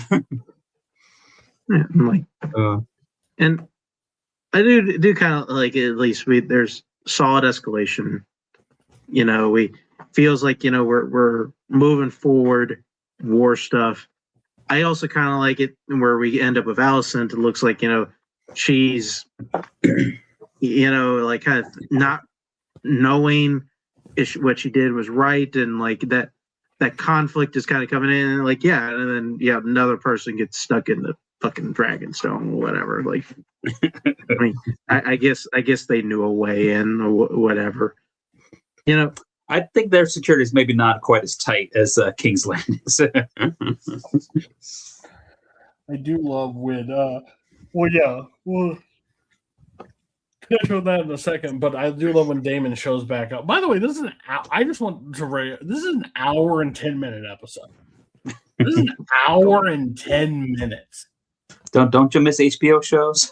Yeah, I'm like, and I do kind of like, at least there's solid escalation. You know, we feels like we're moving forward, war stuff. I also kind of like it where we end up with Alicent. It looks like she's like kind of not knowing what she did was right, and like that conflict is kind of coming in, and like and then another person gets stuck in the fucking Dragonstone or whatever. Like, I mean, I guess they knew a way in or whatever. I think their security is maybe not quite as tight as King's Landing is. I do love when we'll touch on that in a second, but I do love when Daemon shows back up. By the way, this is an hour and 10-minute episode. This is an hour and 10 minutes. Don't you miss HBO shows?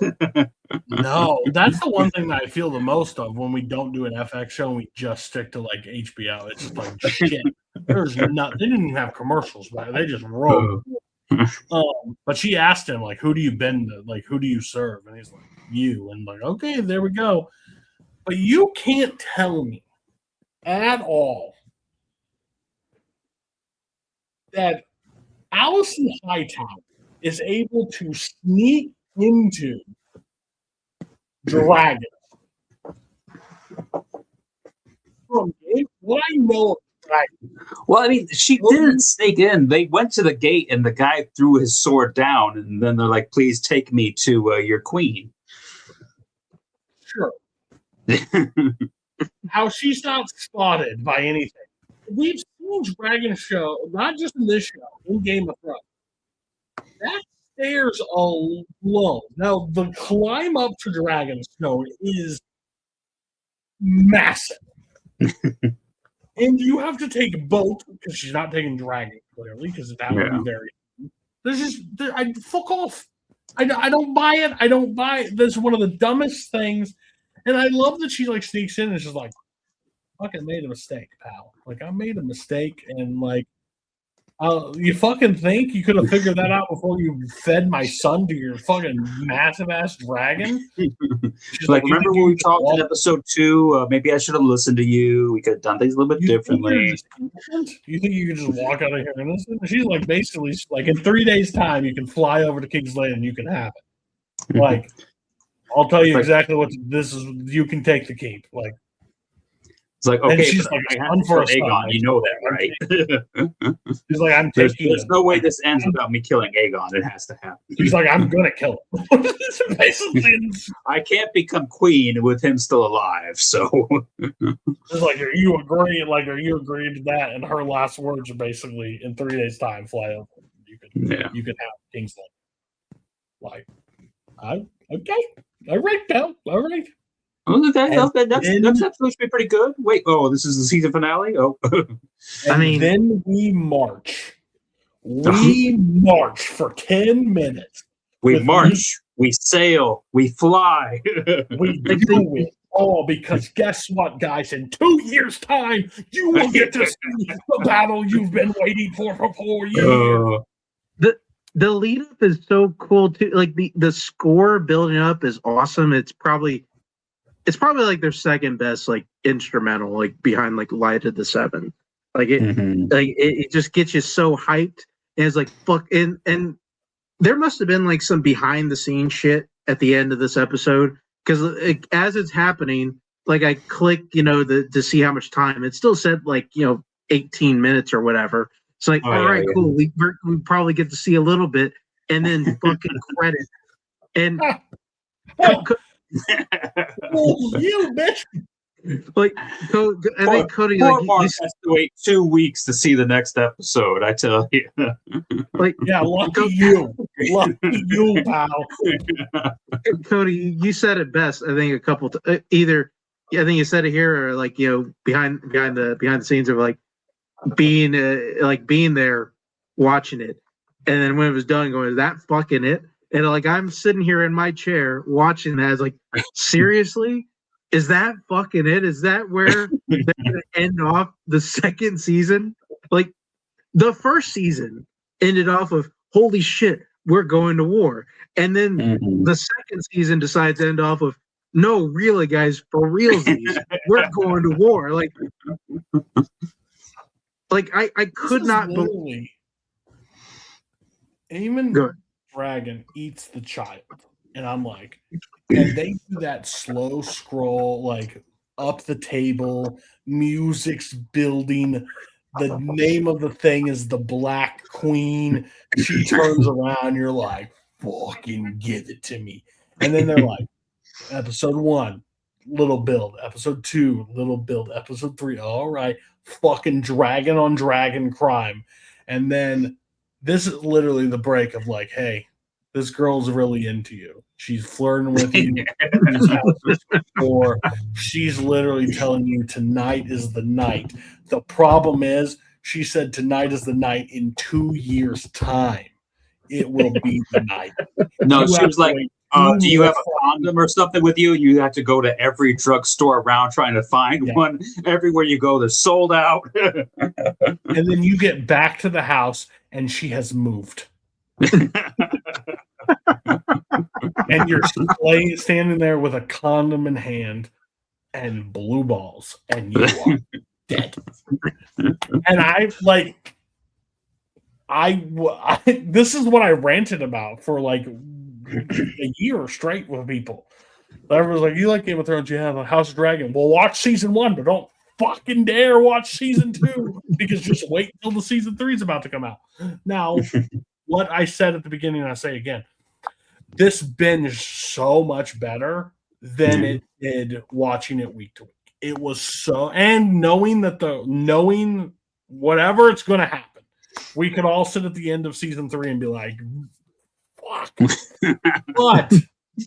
No, that's the one thing that I feel the most of when we don't do an FX show and we just stick to like HBO. It's just like shit. They didn't even have commercials, but they just roll. But she asked him like, "Who do you bend to? Like, who do you serve?" And he's like, "You." And like, okay, there we go. But you can't tell me at all that Allison Hightower is able to sneak into Dragon. From what I know of Dragon. Well, I mean, she didn't sneak in. They went to the gate, and the guy threw his sword down, and then they're like, "Please take me to your queen." Sure. How she's not spotted by anything. We've seen Dragon show, not just in this show, in Game of Thrones. That stairs alone. Now, the climb up to Dragon's Stone is massive. And you have to take boat, because she's not taking Dragon, clearly, because that would be very... There's just... fuck off. I don't buy it. I don't buy it. This is one of the dumbest things. And I love that she, like, sneaks in and she's like, fucking made a mistake, pal. Like, I made a mistake, and, like, you fucking think you could have figured that out before you fed my son to your fucking massive ass dragon? Like, remember when we talked in episode 2? Maybe I should have listened to you. We could have done things a little bit differently. You think you can just walk out of here innocent? She's like, basically, like, in 3 days' time, you can fly over to King's Landing and you can have it. Like, I'll tell you exactly what this is. You can take the keep. Like, it's like, okay, she's like, I have to kill Aegon. You know that, right? She's like, I'm taking. There's no way this ends without me killing Aegon. It has to happen. He's like, I'm gonna kill him. Basically, I can't become queen with him still alive. So, it's like, are you agreeing? Like, are you agreeing to that? And her last words are basically, in 3 days' time, fly over. You can have King's Landing. Like, okay, all right, pal, all right. That's supposed to be pretty good. Wait, this is the season finale? Oh. I mean, then we march. We march for 10 minutes. We march, we sail, we fly. We do it all because guess what, guys? In 2 years' time, you will get to see the battle you've been waiting for 4 years. The lead up is so cool too. Like the score building up is awesome. It's probably like their second best like instrumental, like behind like Light of the Seven. Like it just gets you so hyped. And it's like fuck. And there must have been like some behind the scenes shit at the end of this episode, because as it's happening, like I clicked, to see how much time. It still said like 18 minutes or whatever. It's like, all right, cool. We probably get to see a little bit, and then fucking credit. And you bitch. Like, I think Cody, poor Mark has to wait 2 weeks to see the next episode. I tell you, like, yeah, lucky you, pal. Cody, you said it best. I think a couple. I think you said it here, or like behind the scenes of like being there watching it, and then when it was done, going, "Is that fucking it?" And like I'm sitting here in my chair watching that, I was like, seriously? Is that fucking it? Is that where they're gonna end off the second season? Like the first season ended off of holy shit, we're going to war. And then the second season decides to end off of no, really, guys, for realsies, we're going to war. Like I could not believe Aemon Dragon eats the child. And I'm like, and they do that slow scroll, like up the table, music's building. The name of the thing is the Black Queen. She turns around, you're like, fucking give it to me. And then they're like, episode 1, little build. Episode 2, little build. Episode 3, all right, fucking dragon on dragon crime. And then this is literally the break of like, hey, this girl's really into you. She's flirting with you. She's literally telling you tonight is the night. The problem is, she said tonight is the night. In 2 years' time, it will be the night. No, she was like, do you have a condom or something with you? You have to go to every drugstore around trying to find one. Everywhere you go, they're sold out. And then you get back to the house, and she has moved. And you're standing there with a condom in hand and blue balls, and you are dead. And I like, This is what I ranted about for like a year straight with people. Everyone's like, "You like Game of Thrones? Yeah, the House of Dragon. Well, watch season 1, but don't fucking dare watch season 2 because just wait until the season 3 is about to come out." Now, what I said at the beginning, I say again, this binge so much better than it did watching it week to week. It was so, and knowing whatever it's going to happen, we could all sit at the end of season 3 and be like, "Fuck!" But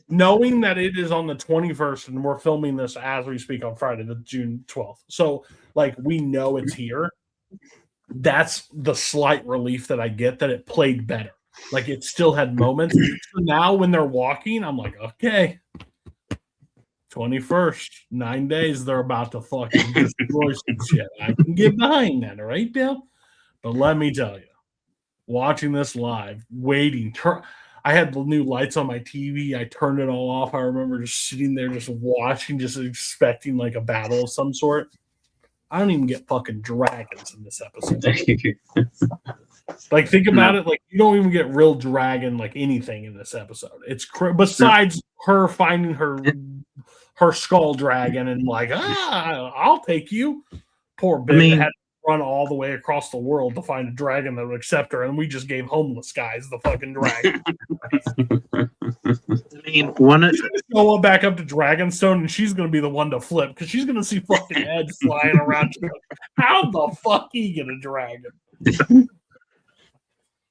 knowing that it is on the 21st and we're filming this as we speak on Friday, the June 12th, so like we know it's here. That's the slight relief that I get that it played better. Like it still had moments. So now when they're walking, I'm like, okay, 21st, 9 days, they're about to fucking destroy some shit. I can get behind that, all right, Bill? But let me tell you, watching this live, waiting, I had the new lights on my TV. I turned it all off. I remember just sitting there, just watching, just expecting like a battle of some sort. I don't even get fucking dragons in this episode. Like, think about it. Like, you don't even get real dragon, like anything in this episode. It's besides her finding her skull dragon and like, I'll take you. Poor bitch had to run all the way across the world to find a dragon that would accept her, and we just gave homeless guys the fucking dragon. I mean, go back up to Dragonstone, and she's going to be the one to flip because she's going to see fucking heads flying around. How the fuck he get a dragon?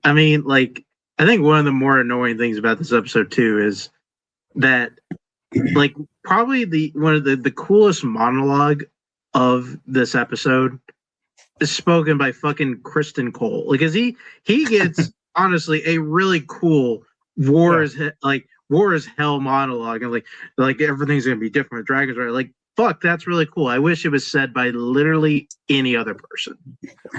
I mean, like, I think one of the more annoying things about this episode too is that, like, probably one of the coolest monologue of this episode is spoken by fucking Kristen Cole. Like, cause he gets honestly a really cool war is hell monologue, and like everything's gonna be different with dragons, right? Like, fuck, that's really cool. I wish it was said by literally any other person.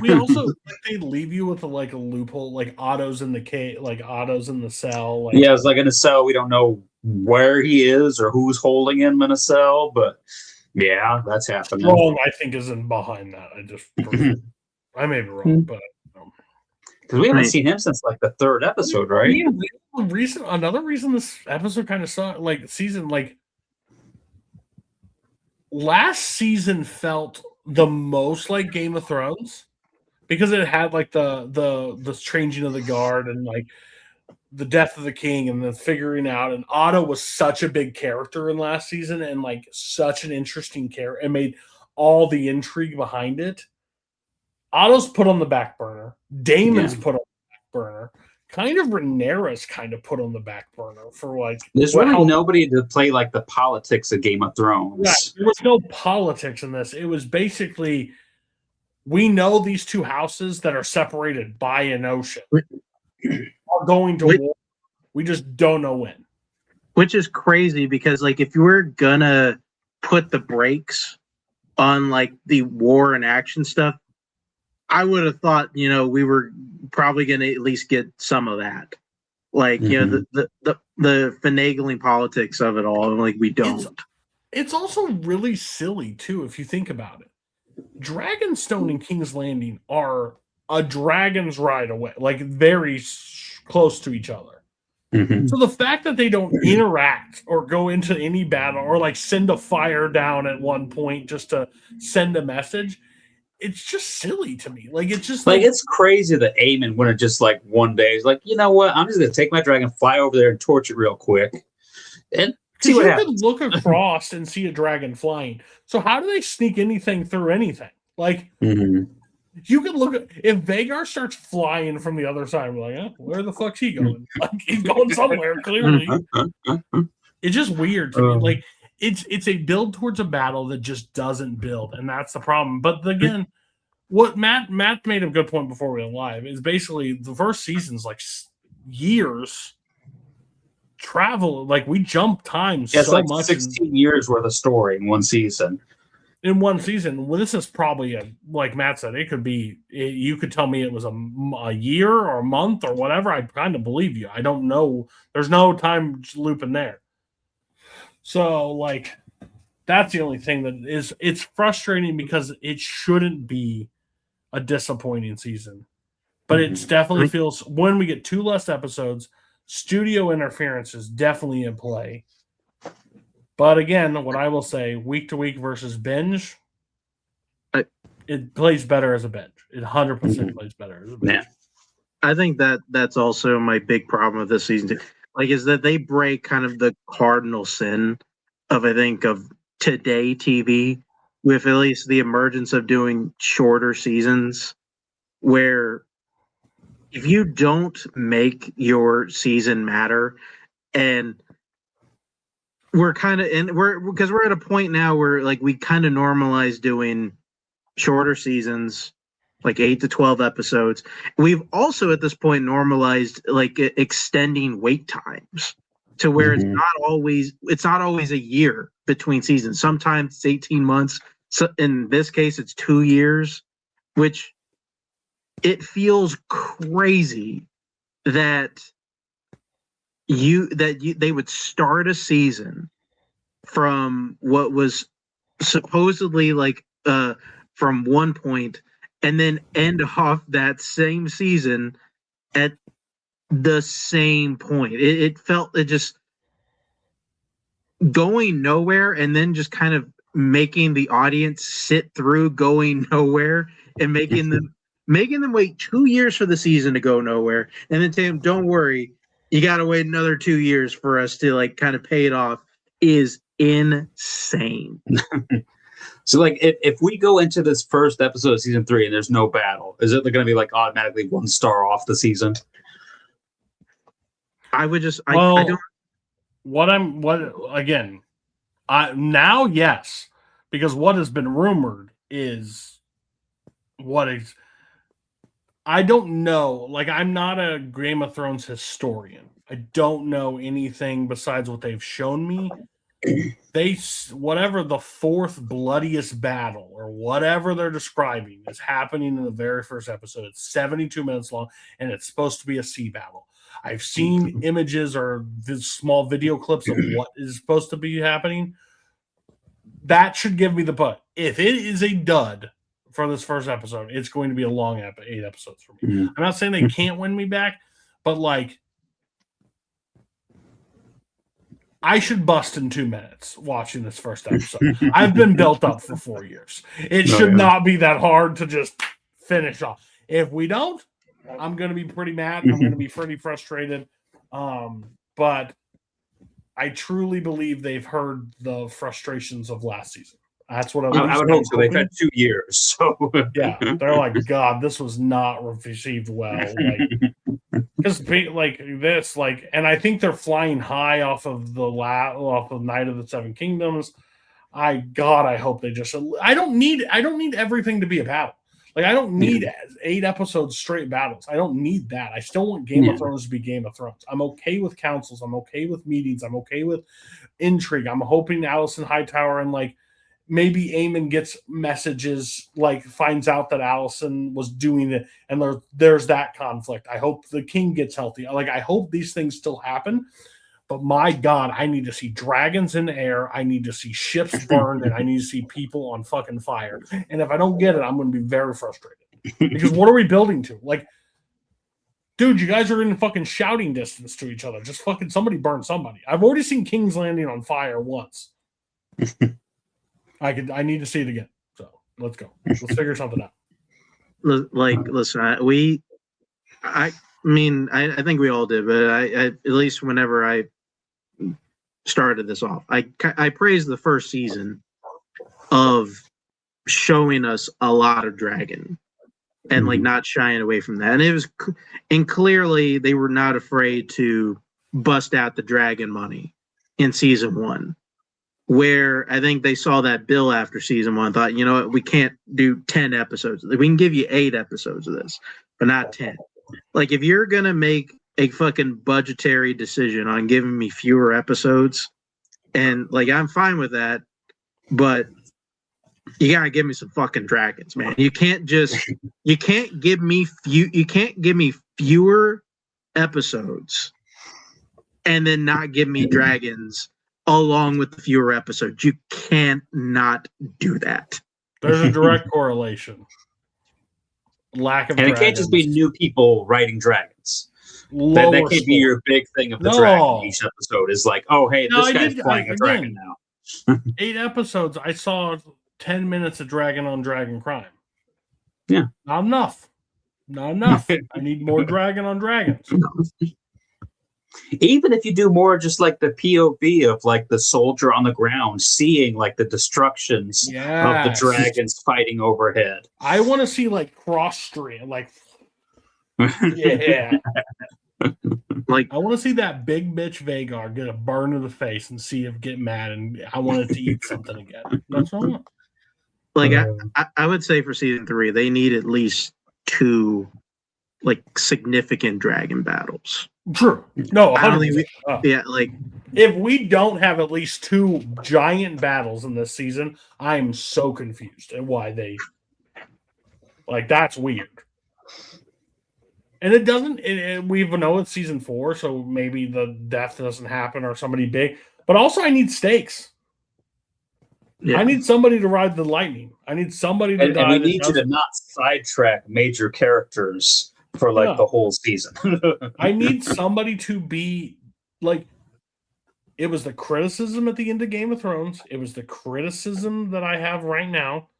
We also they leave you with a loophole, like Otto's in the cave, like Otto's in the cell. Like, yeah, it's like in a cell. We don't know where he is or who's holding him in a cell, but yeah, that's happening. Wrong, I think, isn't behind that. I may be wrong, but because we haven't seen him since like the 3rd episode, right? Another reason this episode kind of saw last season felt the most like Game of Thrones because it had like the changing of the guard and like the death of the king and the figuring out, and Otto was such a big character in last season and like such an interesting character and made all the intrigue behind it. Otto's put on the back burner. Damon's put on the back burner. Kind of Rhaenyra's kind of put on the back burner for like. There's really nobody to play like the politics of Game of Thrones. Yeah, there was no politics in this. It was basically, we know these two houses that are separated by an ocean are going to war. We just don't know when. Which is crazy because, like, if you were gonna put the brakes on like the war and action stuff, I would have thought, we were probably going to at least get some of that. Like, the finagling politics of it all. Like, we don't. It's also really silly, too, if you think about it. Dragonstone and King's Landing are a dragon's ride away, like very close to each other. So the fact that they don't interact or go into any battle or like send a fire down at one point just to send a message, it's just silly to me. Like, it's just like it's crazy that Aemon wouldn't just like one day is like, you know what? I'm just gonna take my dragon, fly over there, and torch it real quick, and see what happens. You could look across and see a dragon flying. So how do they sneak anything through anything? Like, you could look at if Vagar starts flying from the other side. We're like, where the fuck's he going? Like, he's going somewhere clearly. It's just weird to me. Like, it's a build towards a battle that just doesn't build, and that's the problem. But again, what Matt made a good point before we went live is basically the first season's like years travel. Like, we jump time so like much. 16 years worth of story in one season. In one season, well, this is probably like Matt said, it could be. You could tell me it was a year or a month or whatever. I'd kind of believe you. I don't know. There's no time loop in there. So, like, that's the only thing that is. It's frustrating because it shouldn't be a disappointing season. But it definitely feels when we get 2 less episodes, studio interference is definitely in play. But again, what I will say, week to week versus binge, it plays better as a binge. It 100% plays better as a binge. Yeah. I think that's also my big problem with this season too. Like, is that they break kind of the cardinal sin of, I think, of today TV with at least the emergence of doing shorter seasons, where if you don't make your season matter, and we're at a point now where like we kind of normalize doing shorter seasons, like 8 to 12 episodes. We've also at this point normalized like extending wait times to where it's not always a year between seasons. Sometimes it's 18 months. So in this case, it's 2 years, which it feels crazy that they would start a season from what was supposedly like from one point and then end off that same season at the same point. It felt it just going nowhere, and then just kind of making the audience sit through going nowhere and making them wait 2 years for the season to go nowhere, and then tell them, don't worry, you got to wait another 2 years for us to like kind of pay it off, is insane. So, like, if we go into this first episode of season 3 and there's no battle, is it going to be like automatically 1 star off the season? I would just, I don't. Now, yes, because what has been rumored is I don't know. Like, I'm not a Game of Thrones historian. I don't know anything besides what they've shown me. Whatever the 4th bloodiest battle or whatever they're describing is happening in the very first episode. It's 72 minutes long, and it's supposed to be a sea battle. I've seen images or small video clips of what is supposed to be happening. That should give me the putt. If it is a dud for this first episode, it's going to be a long 8 episodes for me. I'm not saying they can't win me back, but like, I should bust in 2 minutes watching this first episode. I've been built up for 4 years. It should not be that hard to just finish off. If we don't, I'm going to be pretty mad. I'm going to be pretty frustrated. But I truly believe they've heard the frustrations of last season. That's what I would hope so. They've had 2 years. So yeah, they're like, God, this was not received well. Because like this, like, and I think they're flying high off of Night of the Seven Kingdoms. I hope they just. I don't need everything to be a battle. Like, I don't need 8 episodes straight battles. I don't need that. I still want Game of Thrones to be Game of Thrones. I'm okay with councils. I'm okay with meetings. I'm okay with intrigue. I'm hoping Alicent Hightower and like maybe Aemon gets messages, like finds out that Alicent was doing it, and there's that conflict. I hope the king gets healthy. Like, I hope these things still happen. But my God, I need to see dragons in the air. I need to see ships burned, and I need to see people on fucking fire. And if I don't get it, I'm going to be very frustrated. Because what are we building to? Like, dude, you guys are in fucking shouting distance to each other. Just fucking somebody burn somebody. I've already seen King's Landing on fire once. I need to see it again. So let's go. Let's figure something out. Like, listen, I mean, I think we all did, but I at least whenever I started this off, I praised the first season of showing us a lot of dragon and like not shying away from that. And clearly they were not afraid to bust out the dragon money in season 1, where I think they saw that bill after season 1, thought, you know what, we can't do 10 episodes. We can give you 8 episodes of this, but not 10. Like, if you're going to make a fucking budgetary decision on giving me fewer episodes, and like, I'm fine with that, but you gotta give me some fucking dragons, man. You can't give me fewer episodes and then not give me dragons along with the fewer episodes. You can't not do that. There's a direct correlation. lack of And it dragons. can't just be new people riding dragons. That Lower can't be score. your big thing of the No. dragon each episode. Is like, oh, hey, No, this I guy's did- flying a dragon now. 8 episodes. I saw 10 minutes of dragon on dragon crime. Yeah. Not enough. Not enough. I need more dragon on dragons. Even if you do more just like the POV of like the soldier on the ground seeing like the destructions of the Yes. dragons fighting overhead. I want to see like cross stream, like yeah. Like, I want to see that big bitch Vagar get a burn to the face and see it get mad, and I want it to eat something again. That's what I want. like I would say for season 3, they need at least 2 like significant dragon battles. True. No, I don't think 100%. Yeah, like If we don't have at least 2 giant battles in this season, I am so confused at why they like that's weird. And it doesn't. We know it's season 4, so maybe the death doesn't happen or somebody big. But also, I need stakes. yeah. I need somebody to ride the lightning. I need somebody to die. And we that need you to doesn't- not sidetrack major characters for like Yeah. the whole season. I need somebody to be like. It was the criticism at the end of Game of Thrones. It was the criticism that I have right now.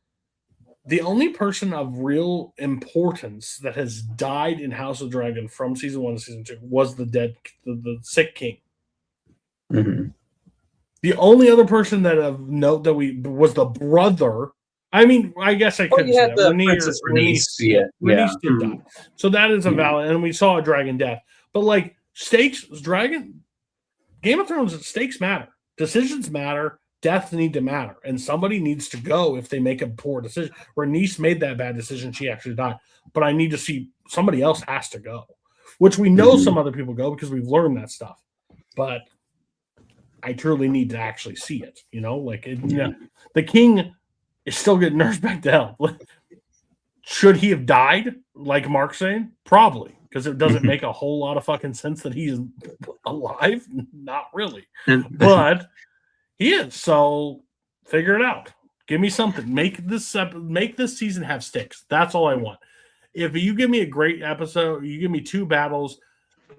The only person of real importance that has died in House of Dragon from season 1 to season 2 was the sick king. Mhm. The only other person that of note that was the brother. I mean, I guess I Oh, couldn't you say had that. the Princess Rhaenys. Yeah, Rhaenys did Mhm. die. So that is a Yeah. valid, and we saw a dragon death. But like stakes, dragon, Game of Thrones, stakes matter. Decisions matter. Deaths need to matter, and somebody needs to go if they make a poor decision. Rhaenys made that bad decision; she actually died. But I need to see somebody else has to go, which we know Mhm. some other people go because we've learned that stuff. But I truly need to actually see it. You know, like the king is still getting nursed back to health. Should he have died, like Mark's saying? Probably, because it doesn't make a whole lot of fucking sense that he is alive. Not really, And but he is. So figure it out. Give me something. Make this season have stakes. That's all I want. If you give me a great episode, you give me 2 battles,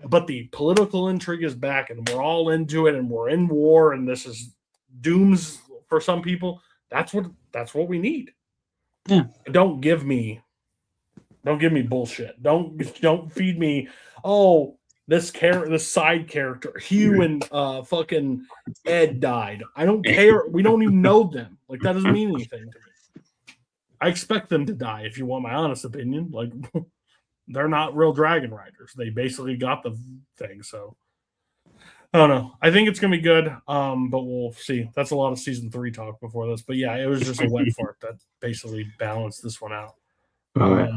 but the political intrigue is back and we're all into it and we're in war and this is dooms for some people. That's what we need. Yeah. Don't give me bullshit. Don't feed me. Oh, this side character, Hugh and fucking Ed died. I don't care. We don't even know them. Like that doesn't mean anything to me. I expect them to die. If you want my honest opinion, like they're not real dragon riders. They basically got the thing. So I don't know. I think it's gonna be good. But we'll see. That's a lot of season 3 talk before this. But yeah, it was just a wet fart that basically balanced this one out. All right.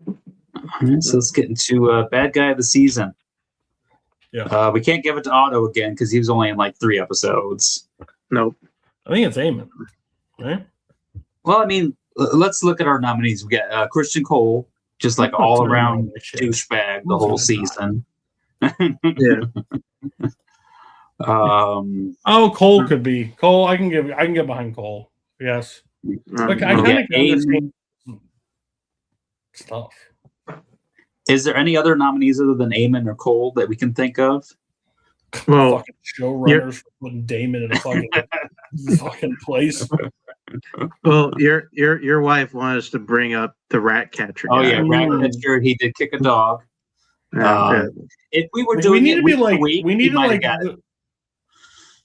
All right, so let's get into bad guy of the season. Yeah. We can't give it to Otto again because he was only in like 3 episodes. nope. I think it's Eamon, right? Well, I mean, let's look at our nominees. We got Christian Cole, just like all around douchebag the whole season. Yeah. Oh, Cole could be Cole. I can get behind Cole. Yes. Look, I Um, kind Yeah, of understand stuff. Is there any other nominees other than Eamon or Cole that we can think of? well, Fucking showrunners for putting Damon in a fucking fucking place. well, your wife wanted us to bring up the rat catcher. Oh guy. yeah, Ratcatcher. He did kick a dog. Yeah. If we were Like, doing we need it to be week like week, we he need to might have like. got it.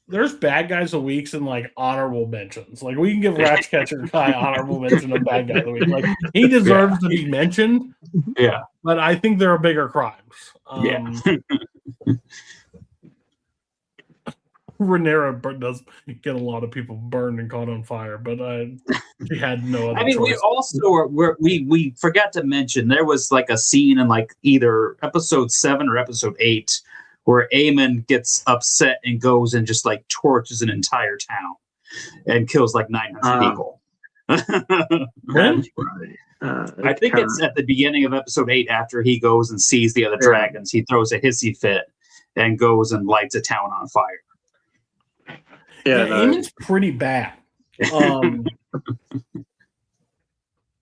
There's bad guys of weeks and like honorable mentions. Like we can give Ratcatcher guy honorable mention of bad guy of the week. Like he deserves to be mentioned, Yeah, but I think there are bigger crimes. Yeah. Rhaenyra does get a lot of people burned and caught on fire, but she had no other I mean, choice. we also we forgot to mention there was like a scene in like either episode 7 or episode 8 where Aemon gets upset and goes and just like torches an entire town and kills like 900 people. Really? I think it's at the beginning of episode 8 after he goes and sees the other dragons. He throws a hissy fit and goes and lights a town on fire. Yeah, Aemon's pretty bad.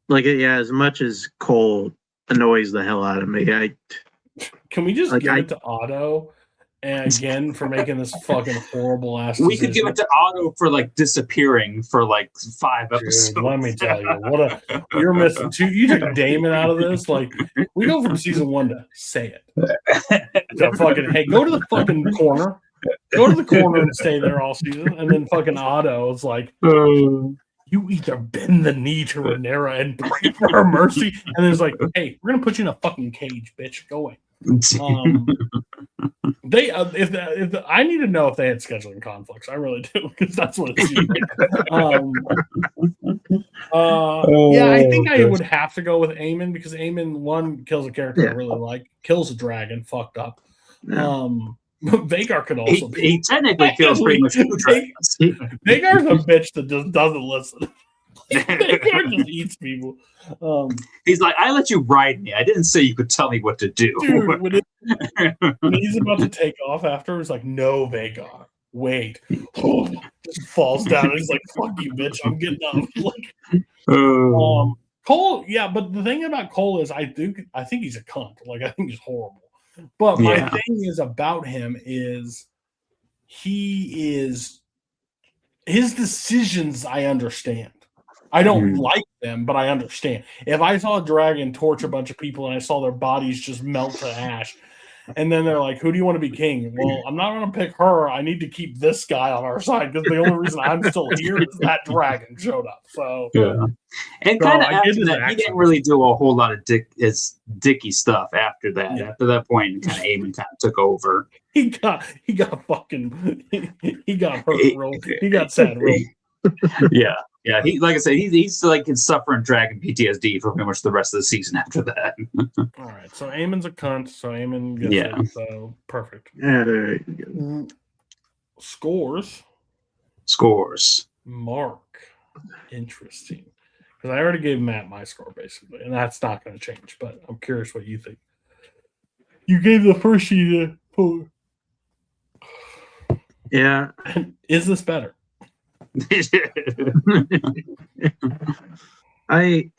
Like, yeah, as much as Cole annoys the hell out of me, Can we just Like, give I- it to Otto? And again, for making this fucking horrible ass We could give decision. it to Otto for like disappearing for like 5 episodes. Dude, let me tell you, you're missing two. You took Damon out of this. Like, we go from season 1 to say it. To fucking, hey, go to the fucking corner. Go to the corner and stay there all season. And then fucking Otto is like, you either bend the knee to Rhaenyra and pray for her mercy. And then it's like, hey, we're going to put you in a fucking cage, bitch. Go away. They I need to know if they had scheduling conflicts. I really do, because that's what it seems like. Yeah, I think I would have to go with Aemon, because Aemon, one, kills a character I really like, kills a dragon, fucked up. Yeah. Vagar could also he technically kills pretty much 2 dragons. Vagar's a bitch that just doesn't listen. Vagar just eats people. He's like, I let you ride me. I didn't say you could tell me what to do. Dude, when he's about to take off after, it's like, no, Vagar, wait. Just falls down. And he's like, fuck you, bitch. I'm getting up. Like, Cole, yeah, but the thing about Cole is I think he's a cunt. Like, I think he's horrible. But my thing is about him is his decisions I understand. I don't like them, but I understand. If I saw a dragon torch a bunch of people and I saw their bodies just melt to ash, and then they're like, who do you want to be king? Well, I'm not going to pick her. I need to keep this guy on our side, because the only reason I'm still here is that dragon showed up. So yeah. And kind of after that, he didn't really do a whole lot of dicky stuff after that. Yeah. After that point, kind of Aemon kind of took over. He got fucking he got hurt real. He got sad real. Yeah. Yeah, he, like I said, he's like suffering dragon PTSD for pretty much the rest of the season after that. All right, so Aemon's a cunt, so Aemon gets it, so perfect. Yeah, Scores. Mark. Interesting. Because I already gave Matt my score, basically, and that's not going to change, but I'm curious what you think. You gave the first season 4. Yeah. Is this better? I'm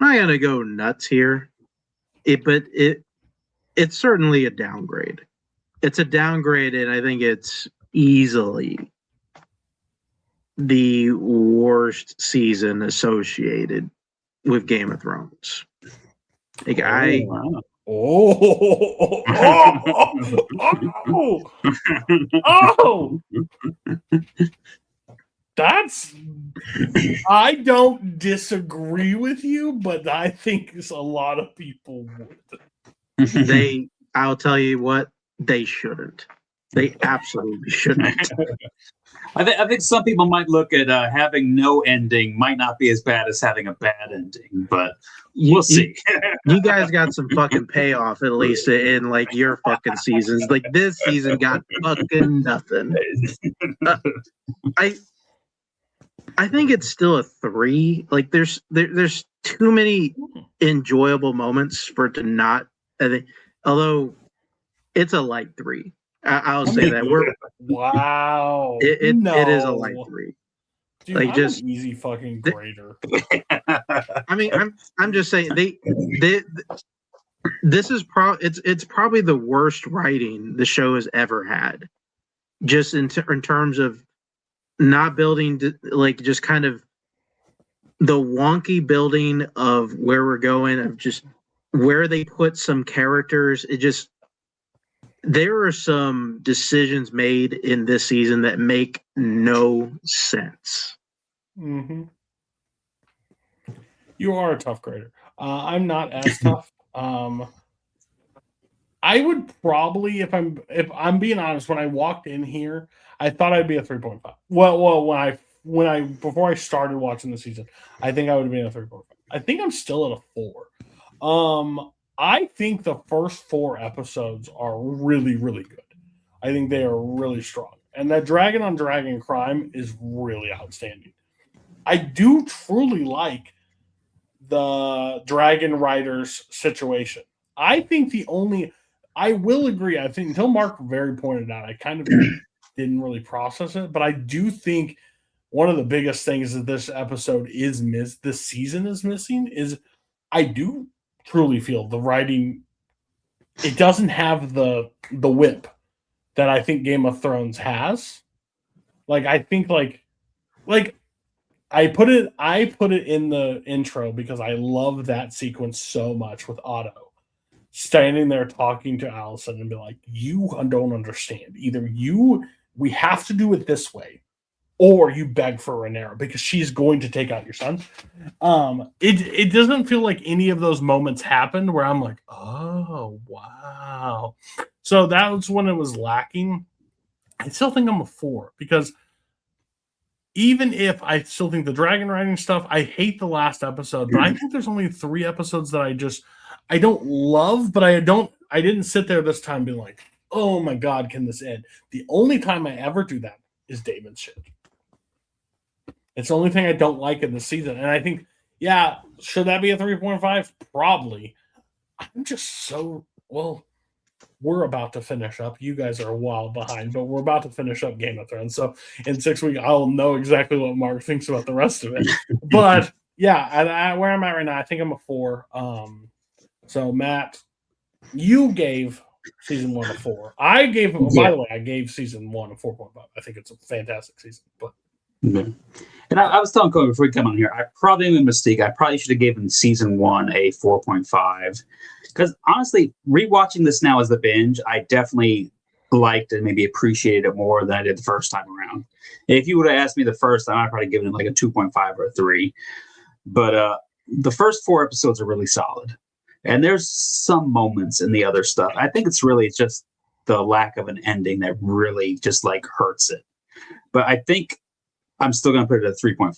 not gonna go nuts here, but it's certainly a downgrade. It's a downgrade, and I think it's easily the worst season associated with Game of Thrones. Like That's, I don't disagree with you, but I think a lot of people would. I'll tell you what, they shouldn't. They absolutely shouldn't. I think some people might look at having no ending might not be as bad as having a bad ending, but we'll see. You guys got some fucking payoff, at least in like your fucking seasons. Like, this season got fucking nothing. I think it's still a 3. Like, there's too many enjoyable moments for it to not. I think, although it's a light 3. I'll say that wow. It is a light 3. Dude, like, just an easy fucking grader. I mean, I'm just saying this is it's probably the worst writing the show has ever had, just in terms of not building, like, just kind of the wonky building of where we're going, of just where they put some characters. There are some decisions made in this season that make no sense. Mm-hmm. You are a tough grader. I'm not as tough. I would probably, if I'm being honest, when I walked in here, I thought I'd be a 3.5. Well, before I started watching the season, I think I would have been a 3.5. I think I'm still at a 4. I think the first 4 episodes are really, really good. I think they are really strong. And that dragon on dragon crime is really outstanding. I do truly like the dragon riders situation. I think I will agree. I think until Mark very pointed out, I kind of didn't really process it, but I do think one of the biggest things that this episode is this season is missing is I do truly feel the writing. It doesn't have the whip that I think Game of Thrones has. Like I think like I put it in the intro because I love that sequence so much with Otto standing there talking to Allison and be like, you don't understand. Either we have to do it this way, or you beg for Rhaenyra because she's going to take out your son. It doesn't feel like any of those moments happened where I'm like, oh wow. So that was when it was lacking. I still think I'm a 4 because even if I still think the dragon riding stuff, I hate the last episode, but I think there's only 3 episodes that I don't love, but I didn't sit there this time being like, oh my God, can this end? The only time I ever do that is Damon's shit. It's the only thing I don't like in the season. And I think, yeah, should that be a 3.5? Probably. I'm just so, well, we're about to finish up. You guys are a while behind, but we're about to finish up Game of Thrones. So in 6 weeks, I'll know exactly what Mark thinks about the rest of it. But yeah, where I'm at right now, I think I'm a 4. So Matt, you gave season 1 a 4. By the way, I gave season 1 a 4.5. I think it's a fantastic season. But and I was telling Cody before we come on here, I probably made a mistake. I probably should have given season 1 a 4.5. Because honestly, rewatching this now as the binge, I definitely liked and maybe appreciated it more than I did the first time around. If you would have asked me the first time, I'd probably given it like a 2.5 or a 3. But the first 4 episodes are really solid. And there's some moments in the other stuff. I think it's just the lack of an ending that really just like hurts it. But I think I'm still going to put it at 3.5.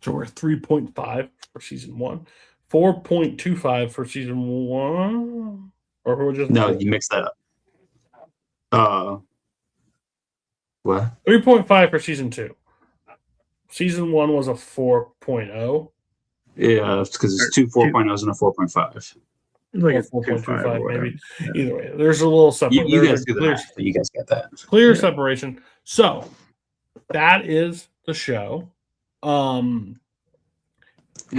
So we're 3.5 for season 1. 4.25 for season 1, or we're just no, you mixed that up. What? 3.5 for season 2. Season 1 was a 4.0. Yeah, it's because it's 2 4.0s and a 4.5. Like a 4.25 maybe. Yeah. Either way, there's a little separation. You guys do that. You guys get that. Clear separation. So that is the show. And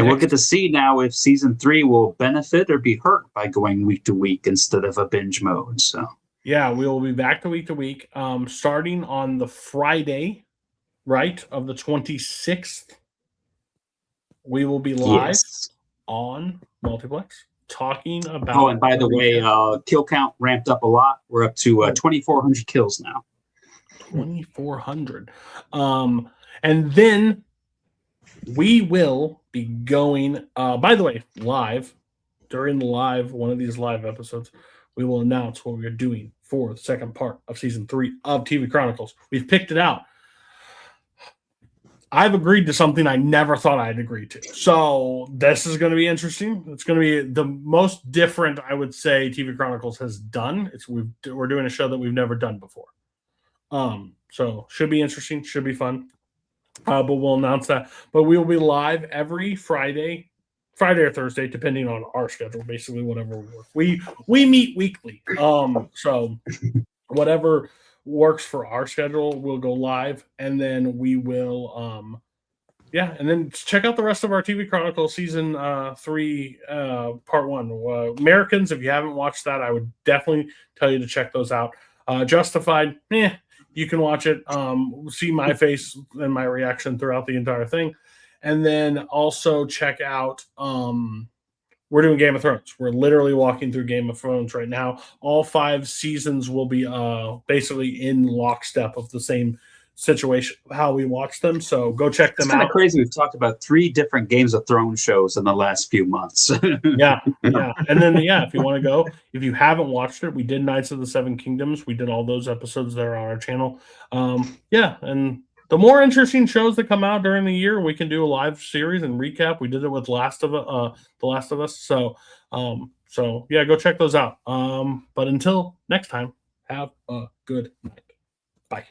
we'll get to see now if season 3 will benefit or be hurt by going week to week instead of a binge mode. So yeah, we will be back to week, starting on the Friday, right, of the 26th. We will be live on Multiplex talking about. Oh, and by the way, kill count ramped up a lot. We're up to 2,400 kills now. 2,400. And then we will be going, by the way, live, during one of these live episodes, we will announce what we're doing for the second part of season 3 of TV Chronicles. We've picked it out. I've agreed to something I never thought I'd agree to. So this is going to be interesting. It's going to be the most different, I would say, TV Chronicles has done. We're doing a show that we've never done before. So should be interesting, should be fun. But we'll announce that. But we will be live every Friday or Thursday, depending on our schedule. Basically, whatever we work. We meet weekly. So whatever works for our schedule, we'll go live, and then we will. And then check out the rest of our TV Chronicles season 3, part 1. Americans, if you haven't watched that, I would definitely tell you to check those out. Justified, you can watch it, see my face and my reaction throughout the entire thing. And then also check out, we're doing Game of Thrones. We're literally walking through Game of Thrones right now. All 5 seasons will be basically in lockstep of the same situation, how we watch them. So go check them out. It's kind of crazy. We've talked about 3 different Games of Thrones shows in the last few months. Yeah. And then, if you want to go, if you haven't watched it, we did Knights of the Seven Kingdoms. We did all those episodes there on our channel. And the more interesting shows that come out during the year, we can do a live series and recap. We did it with The Last of Us. So go check those out. But until next time, have a good night. Bye.